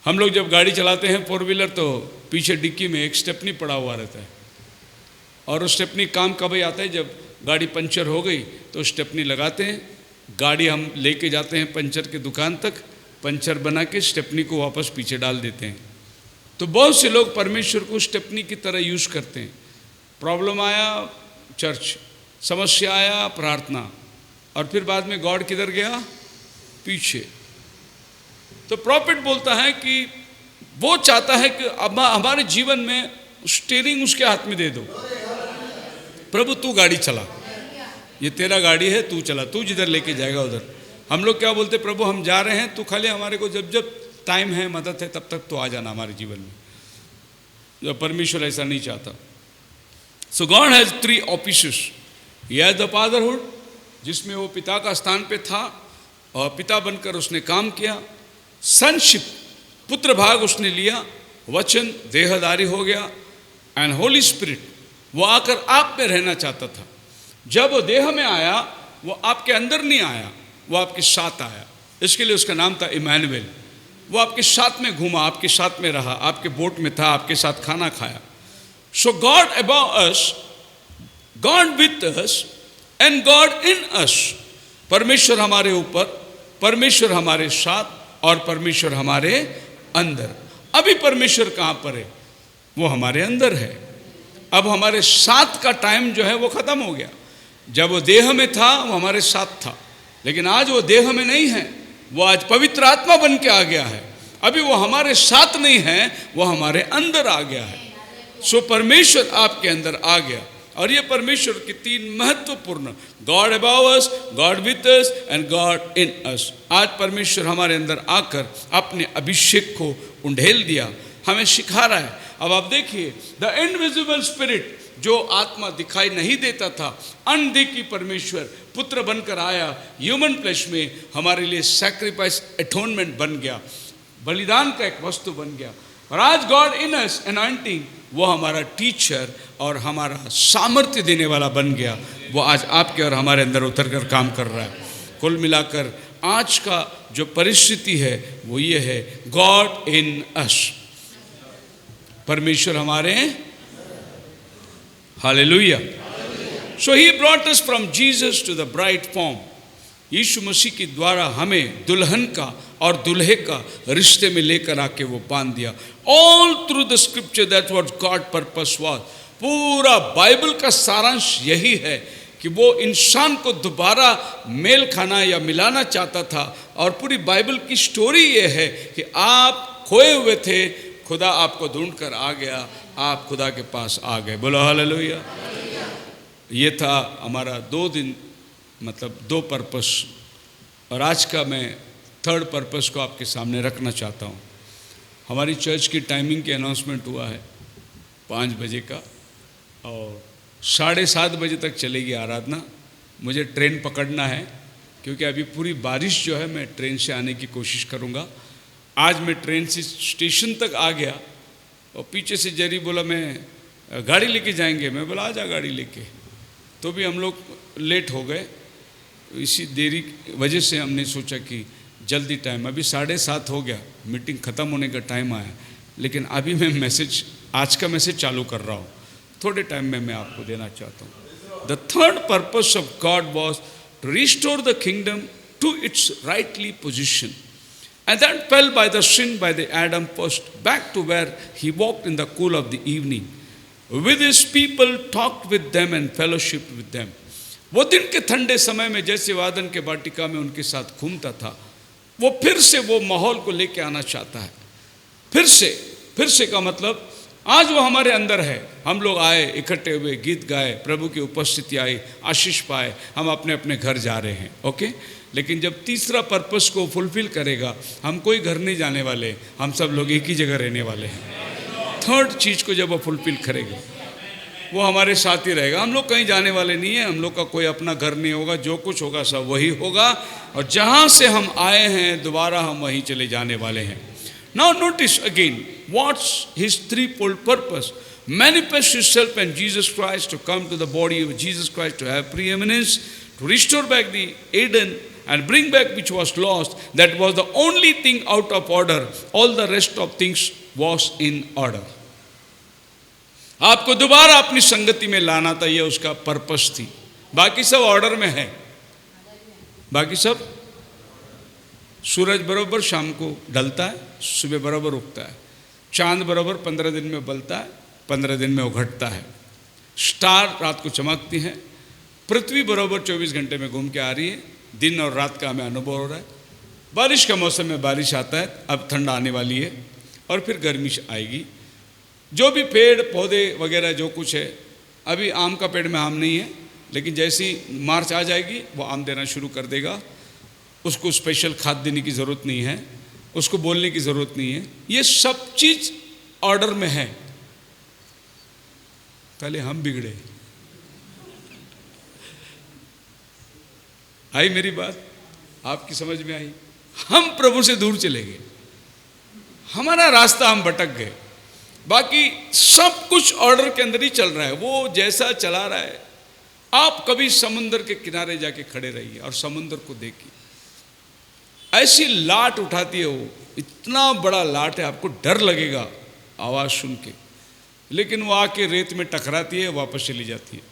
हम लोग जब गाड़ी चलाते हैं फोर व्हीलर, तो पीछे डिक्की में एक स्टेपनी पड़ा हुआ रहता है, और उस स्टेपनी काम कब ही आता है, जब गाड़ी पंचर हो गई तो स्टेपनी लगाते हैं, गाड़ी हम लेके जाते हैं पंचर की दुकान तक, पंचर बना के स्टेपनी को वापस पीछे डाल देते हैं। तो बहुत से लोग परमेश्वर को स्टेपनी की तरह यूज़ करते हैं। प्रॉब्लम आया चर्च, समस्या आया प्रार्थना, और फिर बाद में गॉड किधर गया? पीछे। तो प्रॉफिट बोलता है कि वो चाहता है कि अब हमारे जीवन में स्टीयरिंग उसके हाथ में दे दो, प्रभु तू गाड़ी चला, ये तेरा गाड़ी है, तू चला, तू जिधर लेके जाएगा उधर। हम लोग क्या बोलते, प्रभु हम जा रहे हैं, तू खाली हमारे को जब जब टाइम है, मदद है, तब तक तो आ जाना हमारे जीवन में। जो परमेश्वर ऐसा नहीं चाहता। So God has 3 offices. He has the fatherhood, जिसमें वो पिता का स्थान पे था और पिता बनकर उसने काम किया। सनशिप, पुत्र भाग उसने लिया, वचन देहधारी हो गया। एंड होली स्पिरिट, वो आकर आप में रहना चाहता था। जब वो देह में आया, वो आपके अंदर नहीं आया, वो आपके साथ आया। इसके लिए उसका नाम था इमैनुएल। वो आपके साथ में घूमा, आपके साथ में रहा, आपके बोट में था, आपके साथ खाना खाया। So God about us, God with us and God in us. परमेश्वर हमारे ऊपर, परमेश्वर हमारे साथ और परमेश्वर हमारे अंदर। अभी परमेश्वर कहाँ पर है? वो हमारे अंदर है। अब हमारे साथ का टाइम जो है वो खत्म हो गया। जब वो देह में था वो हमारे साथ था, लेकिन आज वो देह में नहीं है, वो आज पवित्र आत्मा बन के आ गया है। अभी वो हमारे साथ नहीं है, वो हमारे अंदर आ गया है। सो परमेश्वर आपके अंदर आ गया। और ये परमेश्वर की 3 महत्वपूर्ण, God about us, God with us and God in us. आज परमेश्वर हमारे अंदर आकर अपने अभिषेक को उंडेल दिया, हमें सिखा रहा है। अब आप देखिए, द इनविजिबल स्पिरिट, जो आत्मा दिखाई नहीं देता था, अनदेखी परमेश्वर पुत्र बनकर आया, ह्यूमन फ्लेश में हमारे लिए सैक्रिफाइस, एटोनमेंट बन गया, बलिदान का एक वस्तु बन गया। और आज गॉड इन अस अनॉइंटिंग, वो हमारा टीचर और हमारा सामर्थ्य देने वाला बन गया। वो आज आपके और हमारे अंदर उतर कर काम कर रहा है। कुल मिलाकर आज का जो परिस्थिति है वो ये है, गॉड इन अस, परमेश्वर हमारे। Hallelujah. So he brought us from Jesus to the bright form. यीशु मसीह के द्वारा हमें दुल्हन का और दुल्हे का रिश्ते में लेकर आके वो बांध दिया। All through the scripture that what God purpose was. पूरा बाइबल का सारांश यही है कि वो इंसान को दोबारा मेल खाना या मिलाना चाहता था। और पूरी बाइबल की स्टोरी ये है कि आप खोए हुए थे, खुदा आपको ढूंढ कर आ गया, आप खुदा के पास आ गए। बोलो हालेलुया। ये था हमारा 2 दिन, मतलब 2 पर्पस। और आज का मैं 3rd पर्पस को आपके सामने रखना चाहता हूँ। हमारी चर्च की टाइमिंग की अनाउंसमेंट हुआ है 5 बजे का, और 7:30 बजे तक चलेगी आराधना। मुझे ट्रेन पकड़ना है, क्योंकि अभी पूरी बारिश जो है, मैं ट्रेन से आने की कोशिश करूँगा। आज मैं ट्रेन से स्टेशन तक आ गया और पीछे से जरी बोला मैं गाड़ी लेके जाएंगे। मैं बोला आ जा गाड़ी लेके, तो भी हम लोग लेट हो गए। इसी देरी की वजह से हमने सोचा कि जल्दी टाइम, अभी 7:30 हो गया, मीटिंग ख़त्म होने का टाइम आया, लेकिन अभी मैं मैसेज, आज का मैसेज चालू कर रहा हूँ। थोड़े टाइम में मैं आपको देना चाहता हूँ। The 3rd purpose of God was to restore the kingdom to its rightly position, and that fell by the sin by the Adam first, back to where he walked in the cool of the evening with his people, talked with them and fellowship with them. वो दिन के ठंडे समय में जैसे वादन के वाटिका में उनके साथ घूमता था, वो फिर से वो माहौल को लेके आना चाहता है। फिर से का मतलब आज वो हमारे अंदर है। हम लोग आए, इकट्ठे हुए, गीत गाए, प्रभु की उपस्थिति आई, आशीष पाए, हम अपने अपने घर जा रहे हैं। ओके, लेकिन जब तीसरा पर्पस को फुलफिल करेगा, हम कोई घर नहीं जाने वाले, हम सब लोग एक ही जगह रहने वाले हैं। 3rd चीज़ को जब वो फुलफिल करेगा, वो हमारे साथ ही रहेगा। हम लोग कहीं जाने वाले नहीं हैं, हम लोग का कोई अपना घर नहीं होगा, जो कुछ होगा सब वही होगा, और जहाँ से हम आए हैं दोबारा हम वहीं चले जाने वाले हैं। Now notice again, what's his 3-fold purpose? Manifest himself and Jesus Christ, to come to the body of Jesus Christ, to have preeminence, to restore back the Eden and bring back which was lost. That was the only thing out of order. All the rest of things was in order. आपको दोबारा अपनी संगति में लाना था, ये उसका purpose थी। बाकी सब ऑर्डर में है। बाकी सब, सूरज बराबर शाम को ढलता है, सुबह बराबर उगता है। चांद बराबर 15 दिन में बलता है, 15 दिन में उघटता है। स्टार रात को चमकती हैं। पृथ्वी बराबर 24 घंटे में घूम के आ रही है। दिन और रात का हमें अनुभव हो रहा है। बारिश का मौसम में बारिश आता है, अब ठंड आने वाली है और फिर गर्मी आएगी। जो भी पेड़ पौधे वगैरह जो कुछ है, अभी आम का पेड़ में आम नहीं है, लेकिन जैसी मार्च आ जाएगी वो आम देना शुरू कर देगा। उसको स्पेशल खाद देने की ज़रूरत नहीं है, उसको बोलने की ज़रूरत नहीं है, ये सब चीज़ ऑर्डर में है। पहले हम बिगड़े। आई मेरी बात? आपकी समझ में आई? हम प्रभु से दूर चले गए, हमारा रास्ता हम भटक गए। बाकी सब कुछ ऑर्डर के अंदर ही चल रहा है, वो जैसा चला रहा है। आप कभी समुद्र के किनारे जाके खड़े रहिए और समुद्र को देखिए, ऐसी लाट उठाती है वो, इतना बड़ा लाट है, आपको डर लगेगा आवाज़ सुन के, लेकिन वो आके रेत में टकराती है, वापस चली जाती है।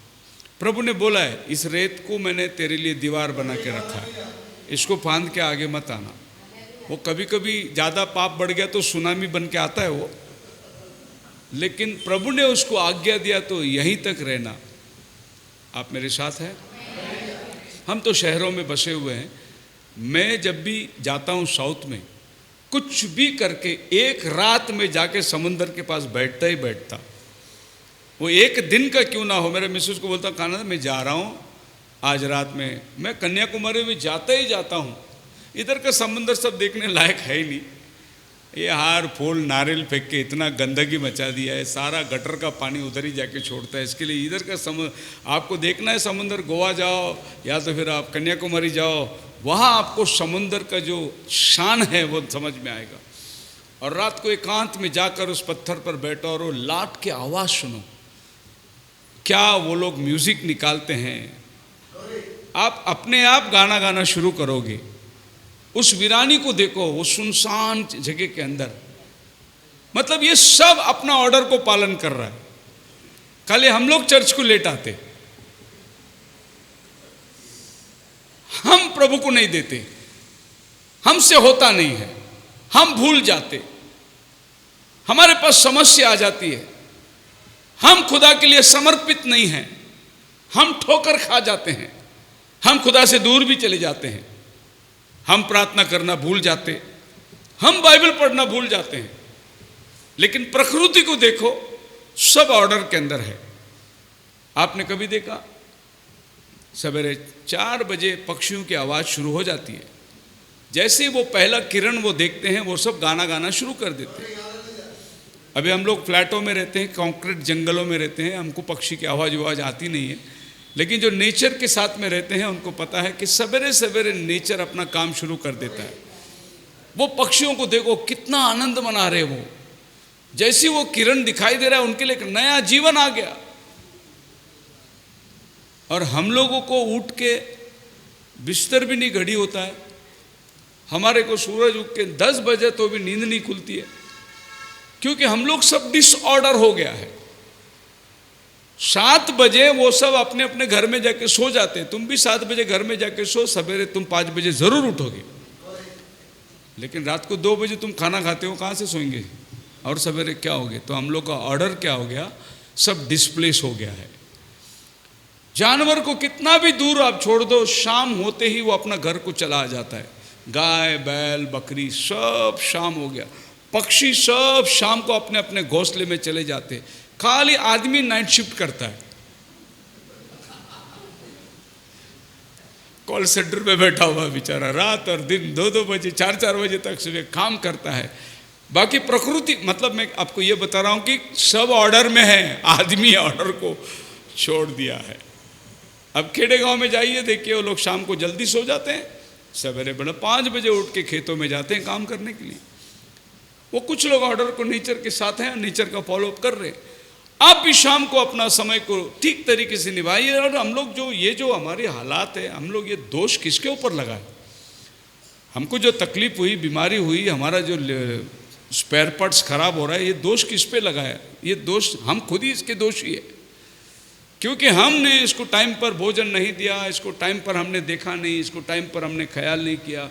प्रभु ने बोला है, इस रेत को मैंने तेरे लिए दीवार बना के रखा है, इसको फांद के आगे मत आना। वो कभी कभी ज़्यादा पाप बढ़ गया तो सुनामी बन के आता है वो, लेकिन प्रभु ने उसको आज्ञा दिया तो यहीं तक रहना। आप मेरे साथ हैं? हम तो शहरों में बसे हुए हैं। मैं जब भी जाता हूँ साउथ में, कुछ भी करके एक रात में जाके समुंदर के पास बैठता ही बैठता, वो एक दिन का क्यों ना हो। मेरे मिसेस को बोलता, काना मैं जा रहा हूँ आज रात में, मैं कन्याकुमारी में जाता ही जाता हूँ। इधर का समुंदर सब देखने लायक है ही नहीं, ये हार फूल नारियल फेंक के इतना गंदगी मचा दिया है, सारा गटर का पानी उधर ही जाके छोड़ता है। इसके लिए इधर का समुद्र आपको देखना है, समुंदर गोवा जाओ या तो फिर आप कन्याकुमारी जाओ, वहाँ आपको समुंदर का जो शान है वो समझ में आएगा। और रात को एकांत में जाकर उस पत्थर पर बैठो और वो लाट के आवाज़ सुनो, क्या वो लोग म्यूज़िक निकालते हैं। आप अपने आप गाना गाना शुरू करोगे। उस वीरानी को देखो, वो सुनसान जगह के अंदर, मतलब ये सब अपना ऑर्डर को पालन कर रहा है। कल हम लोग चर्च को लेट आते, हम प्रभु को नहीं देते, हमसे होता नहीं है, हम भूल जाते, हमारे पास समस्या आ जाती है, हम खुदा के लिए समर्पित नहीं हैं, हम ठोकर खा जाते हैं, हम खुदा से दूर भी चले जाते हैं, हम प्रार्थना करना भूल जाते, हम बाइबल पढ़ना भूल जाते हैं। लेकिन प्रकृति को देखो, सब ऑर्डर के अंदर है। आपने कभी देखा सवेरे 4 बजे पक्षियों की आवाज़ शुरू हो जाती है, जैसे वो पहला किरण वो देखते हैं, वो सब गाना गाना शुरू कर देते हैं। अभी हम लोग फ्लैटों में रहते हैं, कंक्रीट जंगलों में रहते हैं, हमको पक्षी की आवाज़ आती नहीं है, लेकिन जो नेचर के साथ में रहते हैं उनको पता है कि सवेरे सवेरे नेचर अपना काम शुरू कर देता है। वो पक्षियों को देखो कितना आनंद मना रहे, वो जैसी वो किरण दिखाई दे रहा है उनके लिए एक नया जीवन आ गया। और हम लोगों को उठ के बिस्तर भी नहीं घड़ी होता है, हमारे को सूरज उग के 10 बजे तो भी नींद नहीं खुलती है, क्योंकि हम लोग सब डिसऑर्डर हो गया है। 7 बजे वो सब अपने अपने घर में जाके सो जाते हैं, तुम भी 7 बजे घर में जाके सो, सवेरे तुम 5 बजे जरूर उठोगे, लेकिन रात को 2 बजे तुम खाना खाते हो, कहाँ से सोएंगे और सवेरे क्या होगे। तो हम लोग का ऑर्डर क्या हो गया, सब डिस्प्लेस हो गया है। जानवर को कितना भी दूर आप छोड़ दो, शाम होते ही वो अपना घर को चला आ जाता है। गाय बैल बकरी सब शाम हो गया, पक्षी सब शाम को अपने अपने घोंसले में चले जाते, खाली आदमी नाइट शिफ्ट करता है, कॉल सेंटर में बैठा हुआ बेचारा, रात और दिन 2-2 बजे 4-4 बजे तक सुबह काम करता है। बाकी प्रकृति, मतलब मैं आपको ये बता रहा हूँ कि सब ऑर्डर में है, आदमी ऑर्डर को छोड़ दिया है। अब खेड़े गांव में जाइए, देखिए वो लोग शाम को जल्दी सो जाते हैं, सवेरे बड़ा 5 बजे उठ के खेतों में जाते हैं काम करने के लिए। वो कुछ लोग ऑर्डर को नेचर के साथ हैं, नेचर का फॉलोअप कर रहे हैं। आप भी शाम को अपना समय को ठीक तरीके से निभाइए। और हम लोग जो हमारे हालात है, हम लोग ये दोष किसके ऊपर लगाए। हमको जो तकलीफ हुई, बीमारी हुई, हमारा जो स्पेयर पार्ट्स खराब हो रहा है, ये दोष किस पे लगाया। ये दोष हम खुद ही इसके दोषी है, क्योंकि हमने इसको टाइम पर भोजन नहीं दिया, इसको टाइम पर हमने देखा नहीं, इसको टाइम पर हमने ख्याल नहीं किया।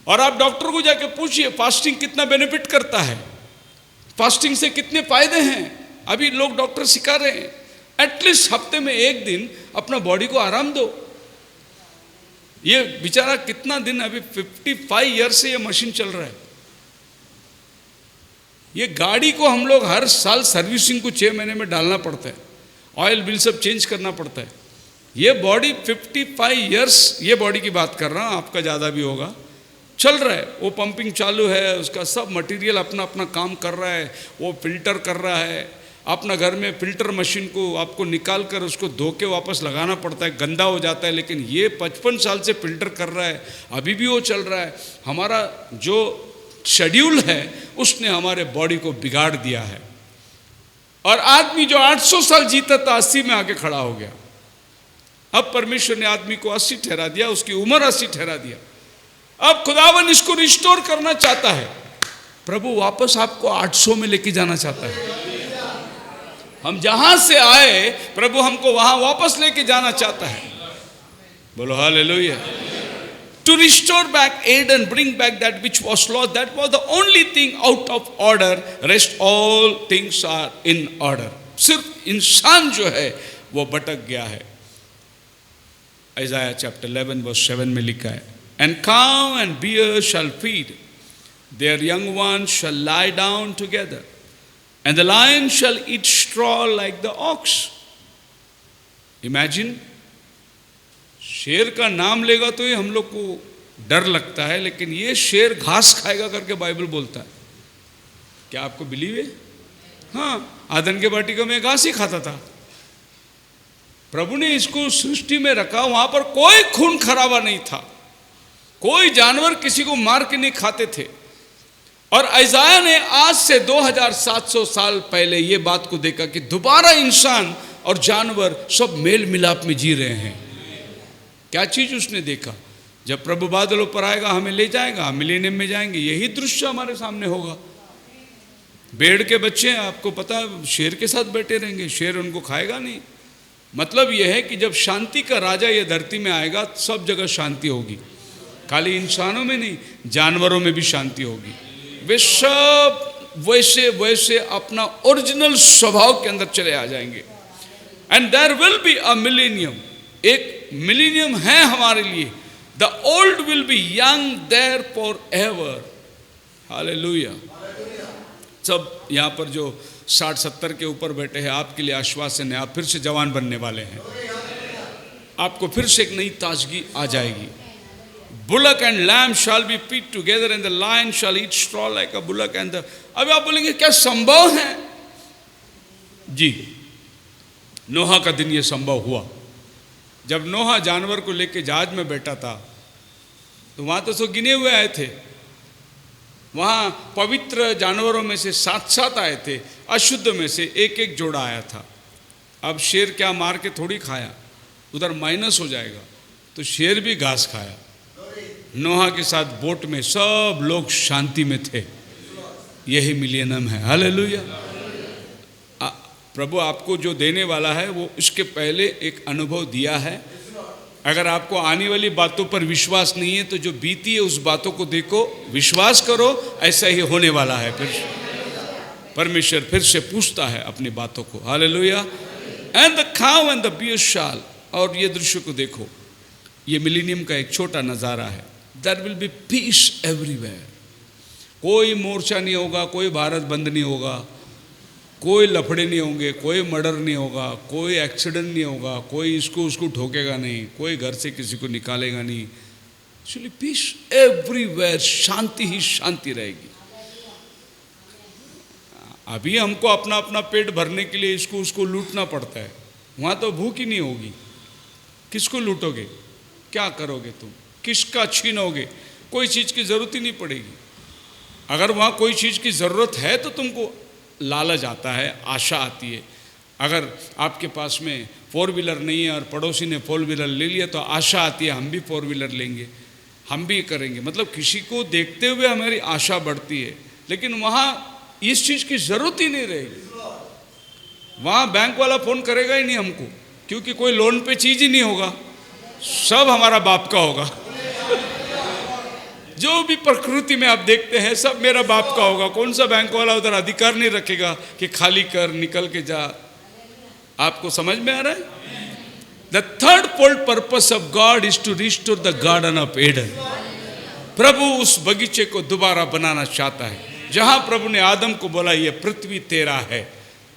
और आप डॉक्टर को जाके पूछिए फास्टिंग कितना बेनिफिट करता है, फास्टिंग से कितने फायदे हैं। अभी लोग डॉक्टर सिखा रहे हैं, एटलीस्ट हफ्ते में 1 दिन अपना बॉडी को आराम दो। ये बेचारा कितना दिन, अभी 55 ईयर से ये मशीन चल रहा है, ये गाड़ी को हम लोग हर साल सर्विसिंग को 6 महीने में डालना पड़ता है, ऑयल बिल सब चेंज करना पड़ता है। ये बॉडी 55 इयर्स, ये बॉडी की बात कर रहा हूँ, आपका ज़्यादा भी होगा, चल रहा है, वो पंपिंग चालू है, उसका सब मटेरियल अपना अपना काम कर रहा है, वो फिल्टर कर रहा है। अपना घर में फिल्टर मशीन को आपको निकाल कर उसको धो के वापस लगाना पड़ता है, गंदा हो जाता है, लेकिन ये 55 साल से फिल्टर कर रहा है, अभी भी वो चल रहा है। हमारा जो शेड्यूल है उसने हमारे बॉडी को बिगाड़ दिया है। और आदमी जो 800 साल जीता था 80 में आके खड़ा हो गया। अब परमेश्वर ने आदमी को 80 ठहरा दिया, उसकी उम्र 80 ठहरा दिया। अब खुदावन इसको रिस्टोर करना चाहता है। प्रभु वापस आपको 800 में लेके जाना चाहता है। हम जहां से आए प्रभु हमको वहां वापस लेके जाना चाहता है। बोलो hallelujah. To restore back, aid and bring back that which was lost, that was the only thing out of order. Rest all things are in order. सिर्फ इंसान जो है वो भटक गया है। Isaiah chapter 11 verse 7 में लिखा है, And cow and bear shall feed, their young ones shall lie down together, and the lion shall eat straw like the ox. Imagine, शेर का नाम लेगा तो ये हम लोग को डर लगता है, लेकिन ये शेर घास खाएगा करके बाइबल बोलता है। क्या आपको बिलीव है? हाँ, आदन के वाटिका में घास ही खाता था। प्रभु ने इसको सृष्टि में रखा, वहां पर कोई खून खराबा नहीं था, कोई जानवर किसी को मार के नहीं खाते थे। और इसाया ने आज से 2700 साल पहले ये बात को देखा कि दोबारा इंसान और जानवर सब मेल मिलाप में जी रहे हैं। क्या चीज उसने देखा? जब प्रभु बादलों पर आएगा, हमें ले जाएगा, हम मिलेनियम में जाएंगे, यही दृश्य हमारे सामने होगा। भेड़ के बच्चे, आपको पता है, शेर के साथ बैठे रहेंगे, शेर उनको खाएगा नहीं। मतलब यह है कि जब शांति का राजा ये धरती में आएगा, सब जगह शांति होगी, खाली इंसानों में नहीं, जानवरों में भी शांति होगी। वे सब वैसे वैसे अपना ओरिजिनल स्वभाव के अंदर चले आ जाएंगे। And there will be a millennium, एक मिलेनियम है हमारे लिए। The old will be young there for ever. Hallelujah. सब यहाँ पर जो 60-70 के ऊपर बैठे हैं, आपके लिए आश्वासन है, आप फिर से जवान बनने वाले हैं। आपको फिर से एक नई ताजगी आ जाएगी। Bullock and lamb shall be pit together and the lion shall eat straw like a bullock and the. अभी आप बोलेंगे क्या संभव है? जी, नोहा का दिन ये संभव हुआ। जब नोहा जानवर को लेके जहाज में बैठा था तो वहां तो सो गिने हुए आए थे, वहां पवित्र जानवरों में से 7 आए थे, अशुद्ध में से एक जोड़ा आया था। अब शेर क्या मार के थोड़ी खाया, उधर माइनस हो जाएगा, तो शेर भी घास खाया। नोहा के साथ बोट में सब लोग शांति में थे। यही मिलेनियम है। हालेलुया। प्रभु आपको जो देने वाला है वो इसके पहले एक अनुभव दिया है। अगर आपको आने वाली बातों पर विश्वास नहीं है तो जो बीती है उस बातों को देखो, विश्वास करो, ऐसा ही होने वाला है। फिर परमेश्वर फिर से पूछता है अपनी बातों को। Hallelujah. And the cow and the bear shall, और ये दृश्य को देखो, ये मिलेनियम का एक छोटा नज़ारा है। There will be peace everywhere. कोई मोर्चा नहीं होगा, कोई भारत बंद नहीं होगा, कोई लफड़े नहीं होंगे, कोई मर्डर नहीं होगा, कोई एक्सीडेंट नहीं होगा, कोई इसको उसको ठोकेगा नहीं, कोई घर से किसी को निकालेगा नहीं। एक्चुअली पीस एवरीवेयर, शांति ही शांति रहेगी। अभी हमको अपना अपना पेट भरने के लिए इसको उसको लूटना पड़ता है, वहाँ तो भूख ही नहीं होगी। किसको लूटोगे? क्या करोगे तुम? किसका छीनोगे? कोई चीज़ की ज़रूरत ही नहीं पड़ेगी। अगर वहाँ कोई चीज़ की ज़रूरत है तो तुमको लालच आता है, आशा आती है। अगर आपके पास में 4 व्हीलर नहीं है और पड़ोसी ने 4 व्हीलर ले लिया तो आशा आती है हम भी 4 व्हीलर लेंगे, हम भी करेंगे। मतलब किसी को देखते हुए हमारी आशा बढ़ती है, लेकिन वहाँ इस चीज़ की ज़रूरत ही नहीं रहेगी। वहाँ बैंक वाला फ़ोन करेगा ही नहीं हमको, क्योंकि कोई लोन पे चीज़ ही नहीं होगा, सब हमारा बाप का होगा। जो भी प्रकृति में आप देखते हैं सब मेरा बाप का होगा। कौन सा बैंक वाला उधर अधिकार नहीं रखेगा कि खाली कर, निकल के जा। आपको समझ में आ रहा है? The third purpose of God is to restore the garden of Eden. प्रभु उस बगीचे को दोबारा बनाना चाहता है जहां प्रभु ने आदम को बोला ये पृथ्वी तेरा है,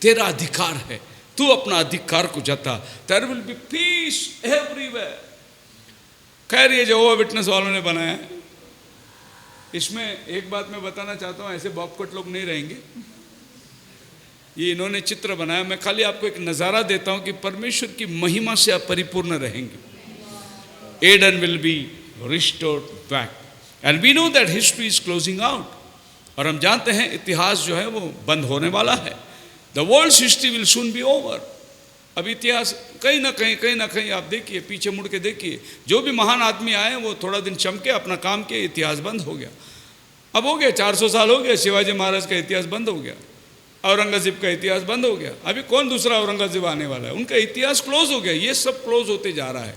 तेरा अधिकार है, तू अपना अधिकार को जता, there will be peace everywhere. खैर ये जो विटनेस वालों ने बनाया है, इसमें एक बात मैं बताना चाहता हूं, ऐसे बॉबकट लोग नहीं रहेंगे। ये इन्होंने चित्र बनाया, मैं खाली आपको एक नज़ारा देता हूं कि परमेश्वर की महिमा से आप परिपूर्ण रहेंगे। Eden will be restored back and we know that history is closing out. और हम जानते हैं इतिहास जो है वो बंद होने वाला है। The world's history will soon be over. अब इतिहास कहीं ना कहीं आप देखिए, पीछे मुड़ के देखिए, जो भी महान आदमी आए वो थोड़ा दिन चमके, अपना काम किए, इतिहास बंद हो गया। अब हो गया 400 साल हो गया, शिवाजी महाराज का इतिहास बंद हो गया, औरंगजेब का इतिहास बंद हो गया, अभी कौन दूसरा औरंगजेब आने वाला है, उनका इतिहास क्लोज हो गया। ये सब क्लोज होते जा रहा है।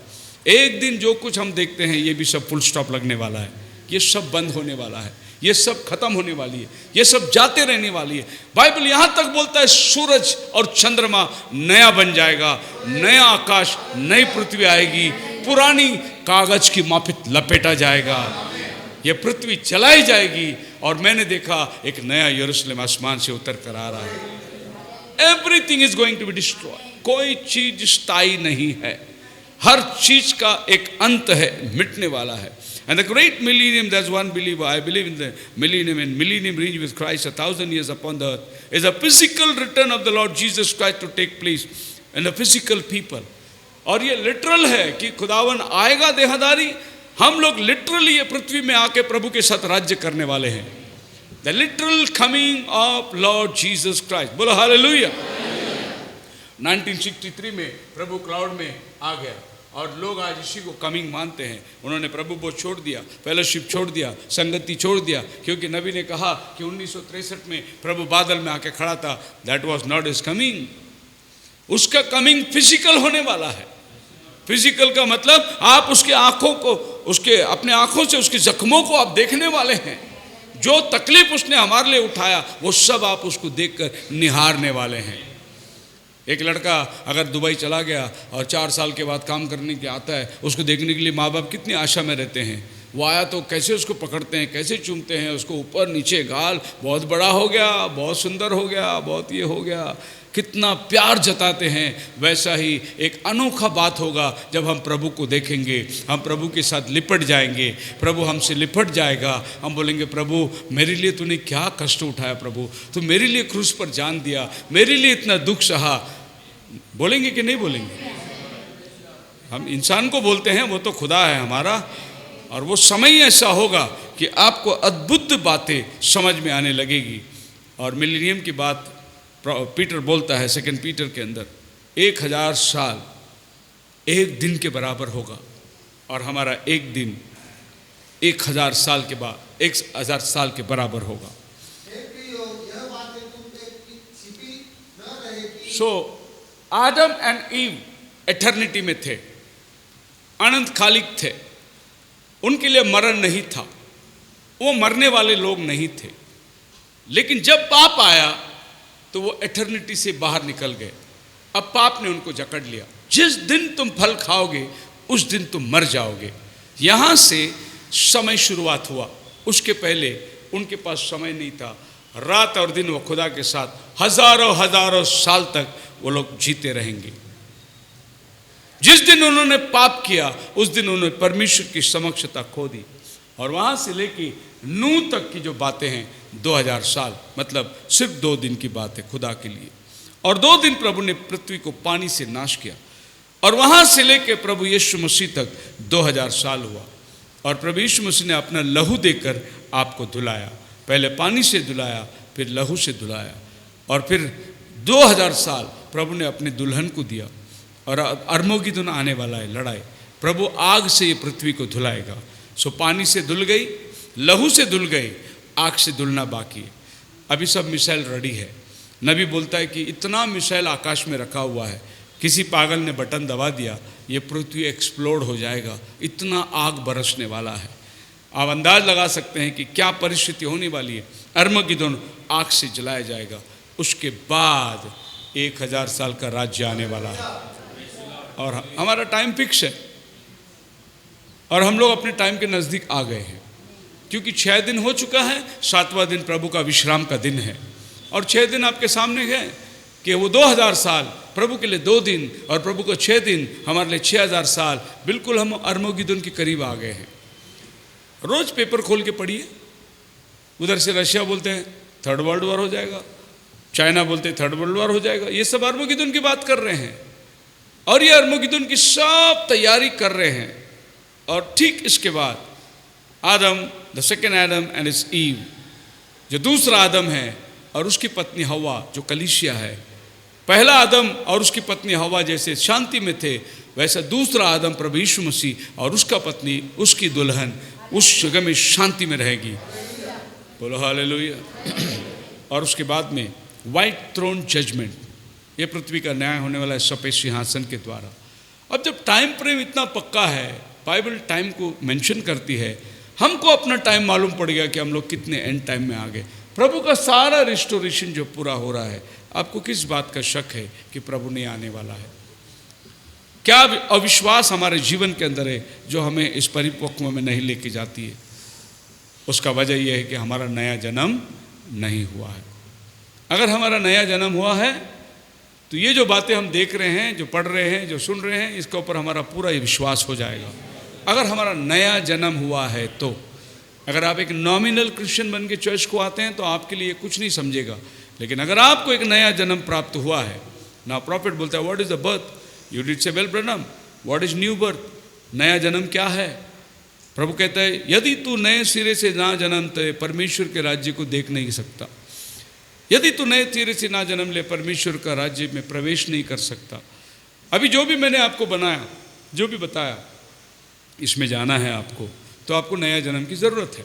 एक दिन जो कुछ हम देखते हैं ये भी सब फुल स्टॉप लगने वाला है, ये सब बंद होने वाला है, ये सब खत्म होने वाली है, ये सब जाते रहने वाली है। बाइबल यहां तक बोलता है सूरज और चंद्रमा नया बन जाएगा, नया आकाश, नई पृथ्वी आएगी, पुरानी कागज की माफिक लपेटा जाएगा, ये पृथ्वी जलाई जाएगी और मैंने देखा एक नया यरूशलेम आसमान से उतर कर आ रहा है। Everything is going to be destroy. कोई चीज स्थायी नहीं है, हर चीज का एक अंत है, मिटने वाला है। And the great millennium, there's one believer, I believe in the millennium, and millennium reign with Christ 1,000 years upon the earth, is a physical return of the Lord Jesus Christ to take place in the physical people. और ये literal है कि खुदावन आएगा देहधारी, हम लोग literally ये पृथ्वी में आके प्रभु के साथ राज्य करने वाले हैं। The literal coming of Lord Jesus Christ. बोलो हालेलुया। 1963 में प्रभु क्लाउड में आ गया और लोग आज इसी को कमिंग मानते हैं। उन्होंने प्रभु को छोड़ दिया, फेलोशिप छोड़ दिया, संगति छोड़ दिया, क्योंकि नबी ने कहा कि 1963 में प्रभु बादल में आके खड़ा था। That was not his coming. उसका कमिंग फिजिकल होने वाला है। फिजिकल का मतलब आप उसके आंखों को, उसके अपने आंखों से उसके जख्मों को आप देखने वाले हैं। जो तकलीफ उसने हमारे लिए उठाया वो सब आप उसको देखकर निहारने वाले हैं। एक लड़का अगर दुबई चला गया और 4 साल के बाद काम करने के आता है, उसको देखने के लिए माँ बाप कितनी आशा में रहते हैं। वो आया तो कैसे उसको पकड़ते हैं, कैसे चूमते हैं, उसको ऊपर नीचे गाल, बहुत बड़ा हो गया, बहुत सुंदर हो गया, बहुत ये हो गया, कितना प्यार जताते हैं। वैसा ही एक अनोखा बात होगा जब हम प्रभु को देखेंगे, हम प्रभु के साथ लिपट जाएंगे, प्रभु हमसे लिपट जाएगा। हम बोलेंगे प्रभु मेरे लिए तूने क्या कष्ट उठाया, प्रभु तू मेरे लिए क्रूस पर जान दिया, मेरे लिए इतना दुख सहा। बोलेंगे कि नहीं बोलेंगे? हम इंसान को बोलते हैं, वो तो खुदा है हमारा। और वो समय ऐसा होगा कि आपको अद्भुत बातें समझ में आने लगेगी। और मिलेनियम की बात पीटर बोलता है 2 पीटर के अंदर, 1000 साल एक दिन के बराबर होगा और हमारा एक दिन 1000 साल के बाद 1000 साल के बराबर होगा। सो आदम एंड ईव एटर्निटी में थे, अनंत कालिक थे, उनके लिए मरण नहीं था, वो मरने वाले लोग नहीं थे। लेकिन जब पाप आया तो वो एटर्निटी से बाहर निकल गए। अब पाप ने उनको जकड़ लिया। जिस दिन तुम फल खाओगे उस दिन तुम मर जाओगे। यहाँ से समय शुरुआत हुआ, उसके पहले उनके पास समय नहीं था। रात और दिन वो खुदा के साथ हजारों हजारों साल तक वो लोग जीते रहेंगे। जिस दिन उन्होंने पाप किया उस दिन उन्होंने परमेश्वर की समक्षता खो दी। और वहाँ से लेके नूह तक की जो बातें हैं 2000 साल, मतलब सिर्फ 2 दिन की बात है खुदा के लिए। और 2 दिन प्रभु ने पृथ्वी को पानी से नाश किया और वहाँ से लेके प्रभु यीशु मसीह तक 2000 साल हुआ। और प्रभु यीशु मसीह ने अपना लहू देकर आपको धुलाया। पहले पानी से धुलाया, फिर लहू से धुलाया, और फिर 2000 साल प्रभु ने अपने दुल्हन को दिया। और अरमोगिदोन आने वाला है लड़ाई, प्रभु आग से ये पृथ्वी को धुलाएगा। सो पानी से धुल गई, लहू से धुल गई, आग से धुलना बाकी है। अभी सब मिसाइल रेडी है। नबी बोलता है कि इतना मिसाइल आकाश में रखा हुआ है, किसी पागल ने बटन दबा दिया, ये पृथ्वी एक्सप्लोड हो जाएगा, इतना आग बरसने वाला है। आप अंदाज लगा सकते हैं कि क्या परिस्थिति होने वाली है। अरमगिदोन आग से जलाया जाएगा, उसके बाद 1000 साल का राज्य आने वाला है। और हमारा टाइम फिक्स है और हम लोग अपने टाइम के नज़दीक आ गए हैं। क्योंकि 6 दिन हो चुका है, 7वां दिन प्रभु का विश्राम का दिन है। और 6 दिन आपके सामने है कि वो 2000 साल, प्रभु के लिए 2 दिन और प्रभु को 6 दिन, हमारे लिए 6000 साल। बिल्कुल हम अरमगेदोन के करीब आ गए हैं। रोज पेपर खोल के पढ़िए, उधर से रशिया बोलते हैं 3rd वर्ल्ड वॉर हो जाएगा, चाइना बोलते हैं 3rd वर्ल्ड वॉर हो जाएगा। ये सब अरमगेदोन की बात कर रहे हैं और ये अरमगेदोन की सब तैयारी कर रहे हैं। और ठीक इसके बाद आदम, the second Adam and his Eve, जो दूसरा आदम है और उसकी पत्नी हवा, जो कलीसिया है। पहला आदम और उसकी पत्नी हवा जैसे शांति में थे, वैसा दूसरा आदम प्रभु यीशु मसीह और उसका पत्नी, उसकी दुल्हन उस जगह में शांति में रहेगी। बोलो हालेलुया। और उसके बाद में व्हाइट थ्रोन जजमेंट, ये पृथ्वी का न्याय होने वाला है सफेद सिंहासन के द्वारा। अब जब टाइम फ्रेम इतना पक्का है, बाइबल टाइम को मेंशन करती है, हमको अपना टाइम मालूम पड़ गया कि हम लोग कितने एंड टाइम में आ गए। प्रभु का सारा रिस्टोरेशन जो पूरा हो रहा है, आपको किस बात का शक है कि प्रभु नहीं आने वाला है? क्या अविश्वास हमारे जीवन के अंदर है जो हमें इस परिपक्व में नहीं लेके जाती है? उसका वजह यह है कि हमारा नया जन्म नहीं हुआ है। अगर हमारा नया जन्म हुआ है तो ये जो बातें हम देख रहे हैं, जो पढ़ रहे हैं, जो सुन रहे हैं, इसके ऊपर हमारा पूरा विश्वास हो जाएगा। अगर हमारा नया जन्म हुआ है तो अगर आप एक नॉमिनल क्रिश्चियन बन के चर्च को आते हैं तो आपके लिए कुछ नहीं समझेगा, लेकिन अगर आपको एक नया जन्म प्राप्त हुआ है ना, प्रॉफिट बोलता है what is the birth, you did say well ब्रनम, व्हाट इज न्यू बर्थ, नया जन्म क्या है? प्रभु कहता है यदि तू नए सिरे से ना जन्मते परमेश्वर के राज्य को देख नहीं सकता। यदि तू नए सिरे से ना जन्म ले, परमेश्वर का राज्य में प्रवेश नहीं कर सकता। अभी जो भी मैंने आपको बनाया, जो भी बताया, इसमें जाना है आपको, तो आपको नया जन्म की ज़रूरत है।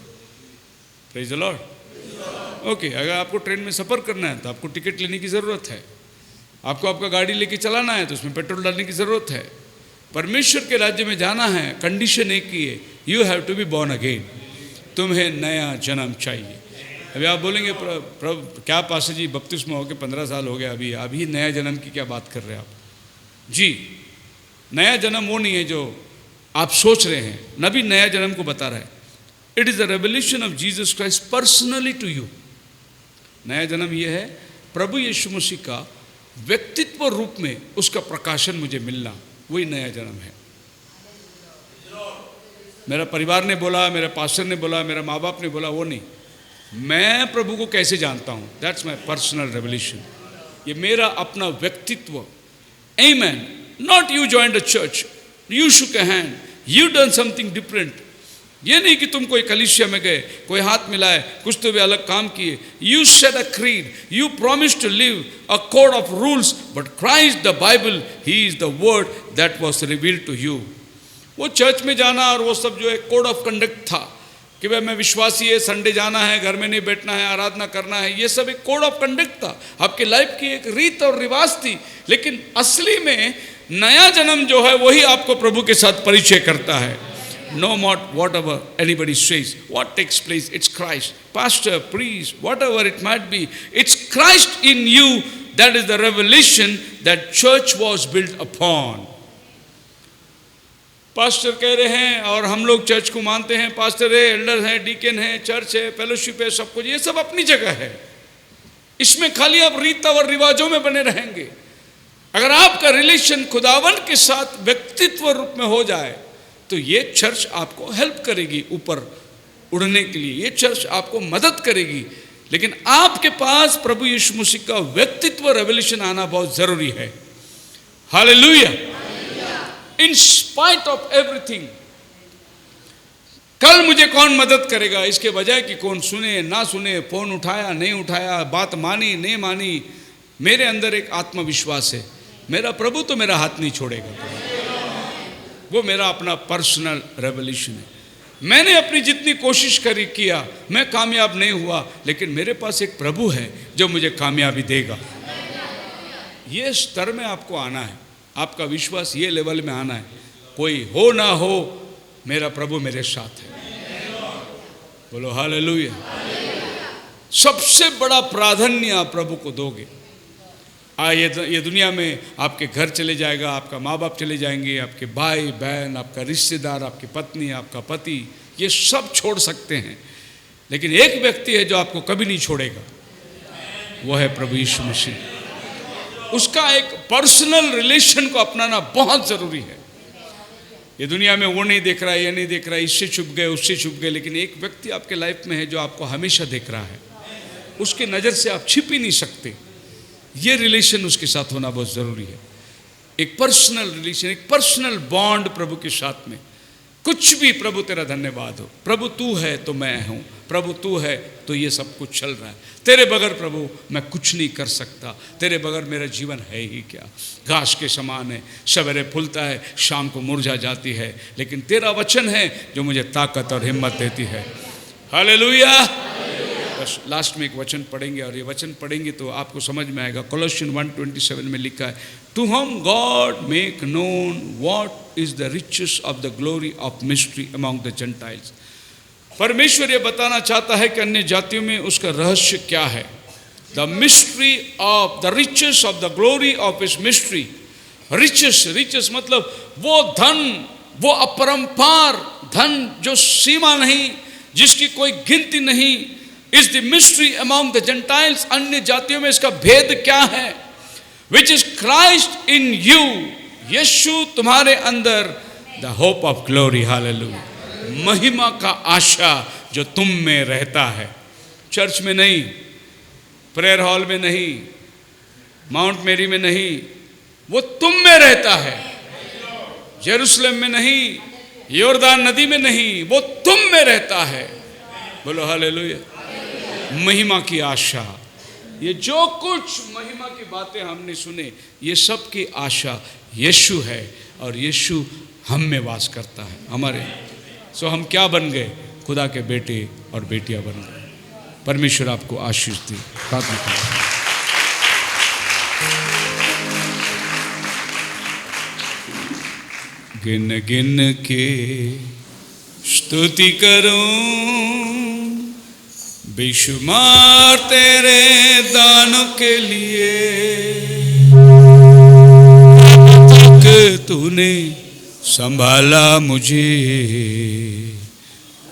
Praise the Lord. ओके, अगर आपको ट्रेन में सफ़र करना है तो आपको टिकट लेने की ज़रूरत है। आपको आपका गाड़ी लेके चलाना है तो उसमें पेट्रोल डालने की ज़रूरत है। परमेश्वर के राज्य में जाना है, कंडीशन एक ही है, you have to be born again. तुम्हें नया जन्म चाहिए। अभी आप बोलेंगे प्रभु क्या पास्टर जी, बपतिस्मा होकर 15 साल हो गया, अभी नया जन्म की क्या बात कर रहे हैं आप? जी, नया जन्म वो नहीं है जो आप सोच रहे हैं। नबी नया जन्म को बता रहा है, it is the revolution of Jesus Christ personally to you. नया जन्म ये है प्रभु यीशु मसीह का व्यक्तित्व रूप में उसका प्रकाशन मुझे मिलना, वही नया जन्म है। मेरा परिवार ने बोला, मेरे पास्टर ने बोला, मेरा माँ बाप ने बोला, वो नहीं। मैं प्रभु को कैसे जानता हूँ, दैट्स माई पर्सनल रेवल्यूशन। ये मेरा अपना व्यक्तित्व। Amen. Not you joined the church, you shook a hand, you done something different. ये नहीं कि तुम कोई कलीसिया में गए, कोई हाथ मिलाए, कुछ तो भी अलग काम किए। You said a creed, you promise to live a code of rules, but Christ the Bible, he is the word that was revealed to you. वो चर्च में जाना और वो सब जो है कोड ऑफ कंडक्ट था कि भाई मैं विश्वासी है, संडे जाना है, घर में नहीं बैठना है, आराधना करना है, ये सब एक कोड ऑफ कंडक्ट था, आपके लाइफ की एक रीत और रिवाज थी। लेकिन असली में नया जन्म जो है वही आपको प्रभु के साथ परिचय करता है। No more whatever anybody says, what takes place, it's Christ. Pastor, priest, whatever it might be, it's Christ in you. That is the revelation that church was built upon. Pastor कह रहे हैं और हम लोग चर्च को मानते हैं, pastor है, एल्डर है, डीकन है, चर्च है, फेलोशिप है, सब कुछ, ये सब अपनी जगह है। इसमें खाली आप रीत और रिवाजों में बने रहेंगे। अगर आपका रिलेशन खुदावन के साथ व्यक्तित्व रूप में हो जाए तो ये चर्च आपको हेल्प करेगी ऊपर उड़ने के लिए, ये चर्च आपको मदद करेगी। लेकिन आपके पास प्रभु यीशु मसीह का व्यक्तित्व रेवल्यूशन आना बहुत जरूरी है। Hallelujah. In spite of everything, कल मुझे कौन मदद करेगा इसके बजाय कि कौन सुने ना सुने, फोन उठाया नहीं उठाया, बात मानी नहीं मानी, मेरे अंदर एक आत्मविश्वास है, मेरा प्रभु तो मेरा हाथ नहीं छोड़ेगा। वो मेरा अपना पर्सनल रेवल्यूशन है। मैंने अपनी जितनी कोशिश किया, मैं कामयाब नहीं हुआ, लेकिन मेरे पास एक प्रभु है जो मुझे कामयाबी देगा। ये स्तर में आपको आना है, आपका विश्वास ये लेवल में आना है। कोई हो ना हो, मेरा प्रभु मेरे साथ है। बोलो हालेलुया। सबसे बड़ा प्राधान्य आप प्रभु को दोगे। ये दुनिया में आपके घर चले जाएगा, आपका माँ बाप चले जाएंगे, आपके भाई बहन, आपका रिश्तेदार, आपकी पत्नी, आपका पति, ये सब छोड़ सकते हैं, लेकिन एक व्यक्ति है जो आपको कभी नहीं छोड़ेगा, वो है प्रभु यीशु मसीह। उसका एक पर्सनल रिलेशन को अपनाना बहुत जरूरी है। ये दुनिया में वो नहीं देख रहा है, ये नहीं देख रहा है, इससे छुप गए, उससे छुप गए, लेकिन एक व्यक्ति आपके लाइफ में है जो आपको हमेशा देख रहा है। उसके नज़र से आप छिप ही नहीं सकते। ये रिलेशन उसके साथ होना बहुत ज़रूरी है। एक पर्सनल रिलेशन, एक पर्सनल बॉन्ड प्रभु के साथ में। कुछ भी प्रभु तेरा धन्यवाद हो, प्रभु तू है तो मैं हूँ, प्रभु तू है तो ये सब कुछ चल रहा है। तेरे बगैर प्रभु मैं कुछ नहीं कर सकता, तेरे बगैर मेरा जीवन है ही क्या। घास के समान है, सवेरे फूलता है, शाम को मुरझा जाती है, लेकिन तेरा वचन है जो मुझे ताकत और हिम्मत देती है। हालेलुया। बस लास्ट में एक वचन पढ़ेंगे, और ये वचन पढ़ेंगे तो आपको समझ में आएगा। कोलोसियन 1:27 में लिखा है, to whom God make known what is the riches of the glory of mystery among the Gentiles. परमेश्वर ये बताना चाहता है कि अन्य जातियों में उसका रहस्य क्या है। The mystery of the riches of the glory of his mystery. Riches, riches मतलब वो धन, वो अपरंपार धन जो सीमा नहीं, जिसकी कोई गिनती नहीं। Is the mystery among the gentiles, अन्य जातियों में इसका भेद क्या है। Which is Christ in you, यीशु तुम्हारे अंदर, the hope of glory. Hallelujah. महिमा का आशा जो तुम में रहता है। चर्च में नहीं, प्रेयर हॉल में नहीं, माउंट मेरी में नहीं, वो तुम में रहता है। जेरूसलम में नहीं, योरदान नदी में नहीं, वो तुम में रहता है। बोलो हालेलुया। महिमा की आशा, ये जो कुछ महिमा की बातें हमने सुने, ये सब की आशा यीशु है, और यीशु हम में वास करता है हमारे। सो हम क्या बन गए? खुदा के बेटे और बेटियां बन गए। परमेश्वर आपको आशीष दे। प्रार्थना करें। गिन गिन के स्तुति करूं बेशुमार तेरे दानों के लिए, तक तूने संभाला मुझे,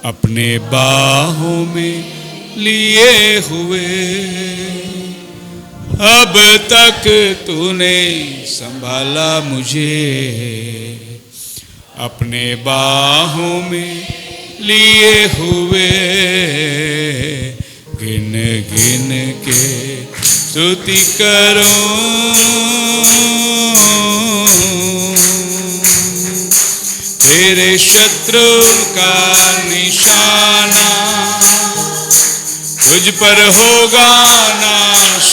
अपने बाहों में लिए हुए। अब तक तूने संभाला मुझे, अपने बाहों में लिए हुए। गिन गिन के स्तुति करो तेरे शत्रु का निशाना, तुझ पर होगा नाश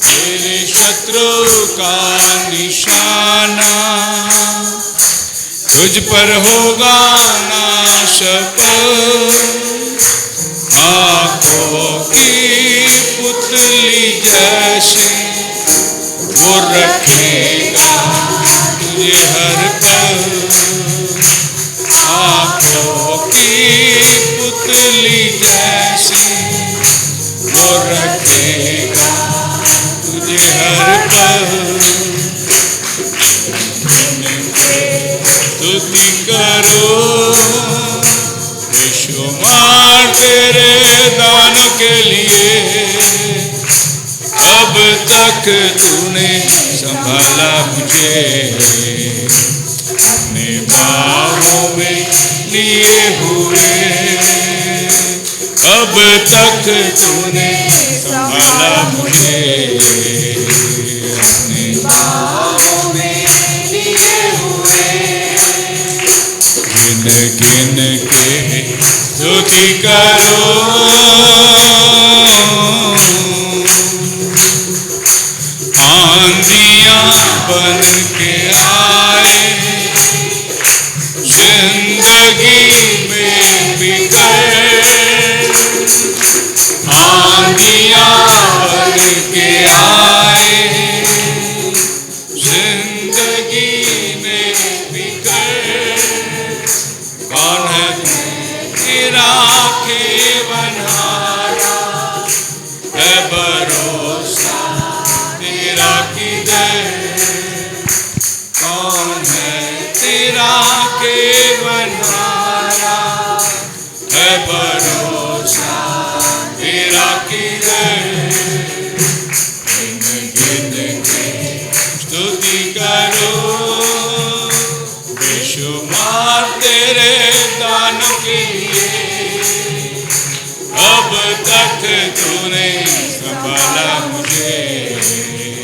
तेरे शत्रु का निशाना, तुझ पर होगा नाश। आँखों की पुतली जैसे वो रखेगा तुझे हर पल। आँखों की पुतली जैसे वो रखेगा तुझे हर पल। स्तुति करो बेशुमार तेरे दान के लिए, अब तक तूने संभाला मुझे, अपने बाहों में लिए हुए। अब तक तूने संभाला मुझे, अपने बाहों में लिए हुए। गिन गिन के स्तुति करो आंधियां बन के आए जिंदगी में बिगड़। आंधियां बन के आए जिंदगी में बिगड़। कौन है तेरा केवनहारा, है भरोसा तेरा किधर। कौन है तेरा केवनहारा, मुझे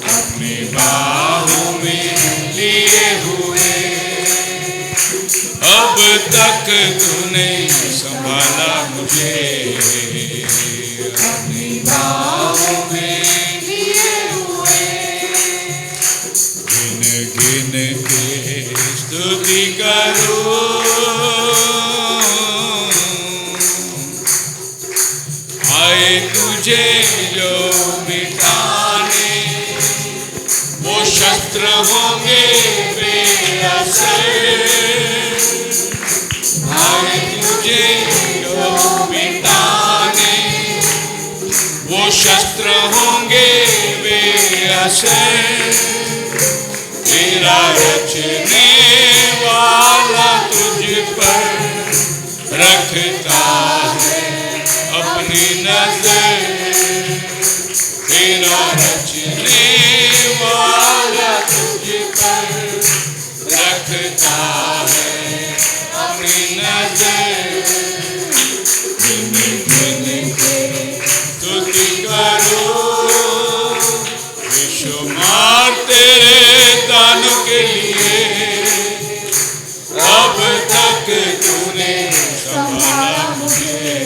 अपनी बाहों में लिए हुए, अब तक तूने संभाला मुझे अपनी बाहों में लिए हुए। गिन गिन के स्तुति करो, आए तुझे जो मिटाने, वो शस्त्र होंगे बेअसर। आए तुझे जो मिटाने, वो शस्त्र होंगे बेअसर। तेरा रचने वाला तुझ पर रखता है अपनी नजर। तेरा रचने वाला तुझ पर रखता है अपनी नजर। गिन गिन के स्तुति करो, बेशुमार तेरे दानों के लिए, अब तक तूने संभाला मुझे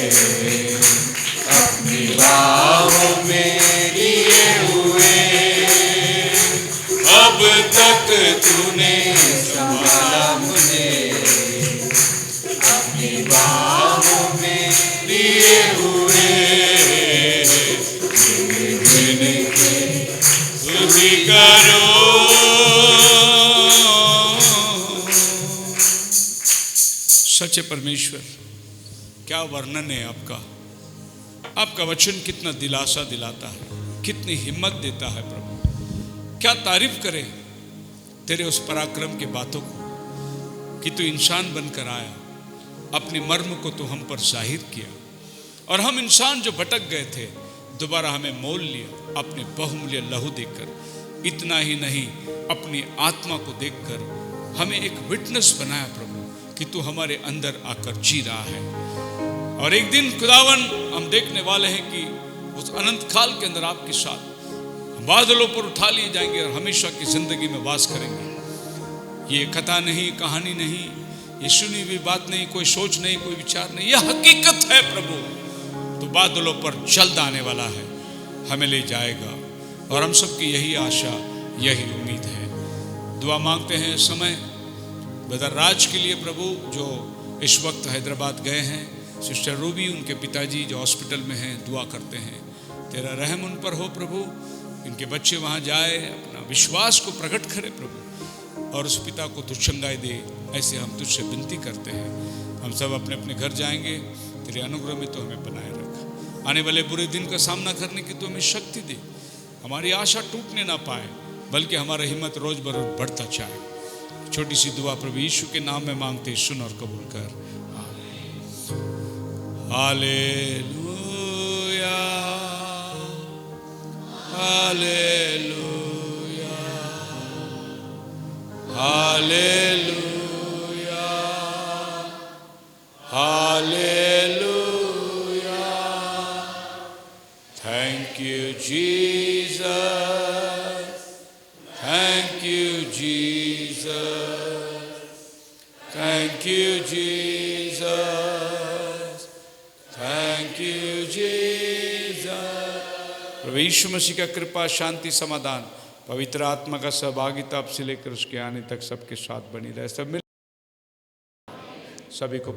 अपनी बाहों में लिए हुए। अब तक तूने संभाला मुझे अपनी बाहों में लिए हुए। गिन के स्तुति करो। सच्चे परमेश्वर, क्या वर्णन है आपका। आपका वचन कितना दिलासा दिलाता है, कितनी हिम्मत देता है प्रभु। क्या तारीफ करें तेरे उस पराक्रम की बातों को कि तू इंसान बनकर आया, अपने मर्म को तू हम पर जाहिर किया, और हम इंसान जो भटक गए थे दोबारा हमें मोल लिया अपने बहुमूल्य लहू देकर। इतना ही नहीं, अपनी आत्मा को देखकर हमें एक विटनेस बनाया प्रभु कि तू हमारे अंदर आकर जी रहा है। और एक दिन खुदावन हम देखने वाले हैं कि उस अनंत काल के अंदर आपके साथ बादलों पर उठा लिए जाएंगे और हमेशा की जिंदगी में वास करेंगे। ये कथा नहीं, कहानी नहीं, ये सुनी हुई बात नहीं, कोई सोच नहीं, कोई विचार नहीं, यह हकीकत है प्रभु। तो बादलों पर जल्द आने वाला है, हमें ले जाएगा। और हम सबकी यही आशा, यही उम्मीद है। दुआ मांगते हैं इस समय ब्रदर राज के लिए प्रभु, जो इस वक्त हैदराबाद गए हैं। सिस्टर रूबी, उनके पिताजी जो हॉस्पिटल में हैं, दुआ करते हैं तेरा रहम उन पर हो प्रभु। इनके बच्चे वहाँ जाए, अपना विश्वास को प्रकट करे प्रभु, और उस पिता को तू चंगाई दे। ऐसे हम तुझसे विनती करते हैं। हम सब अपने अपने घर जाएंगे, तेरे अनुग्रह में तो हमें बनाए रख। आने वाले बुरे दिन का सामना करने की तो हमें शक्ति दे। हमारी आशा टूटने ना पाए, बल्कि हमारा हिम्मत रोज बरोज बढ़ता चाहे। छोटी सी दुआ प्रभु यीशु के नाम में मांगते, सुन और कबूल कर। Hallelujah, hallelujah, hallelujah, hallelujah. Thank you Jesus, thank you Jesus, thank you Jesus, thank you Jesus. प्रभु यीशु मसीह का कृपा, शांति, समाधान, पवित्र आत्मा का सहभागिता अब से लेकर उसके आने तक सबके साथ बनी रहे। सब मिल सभी को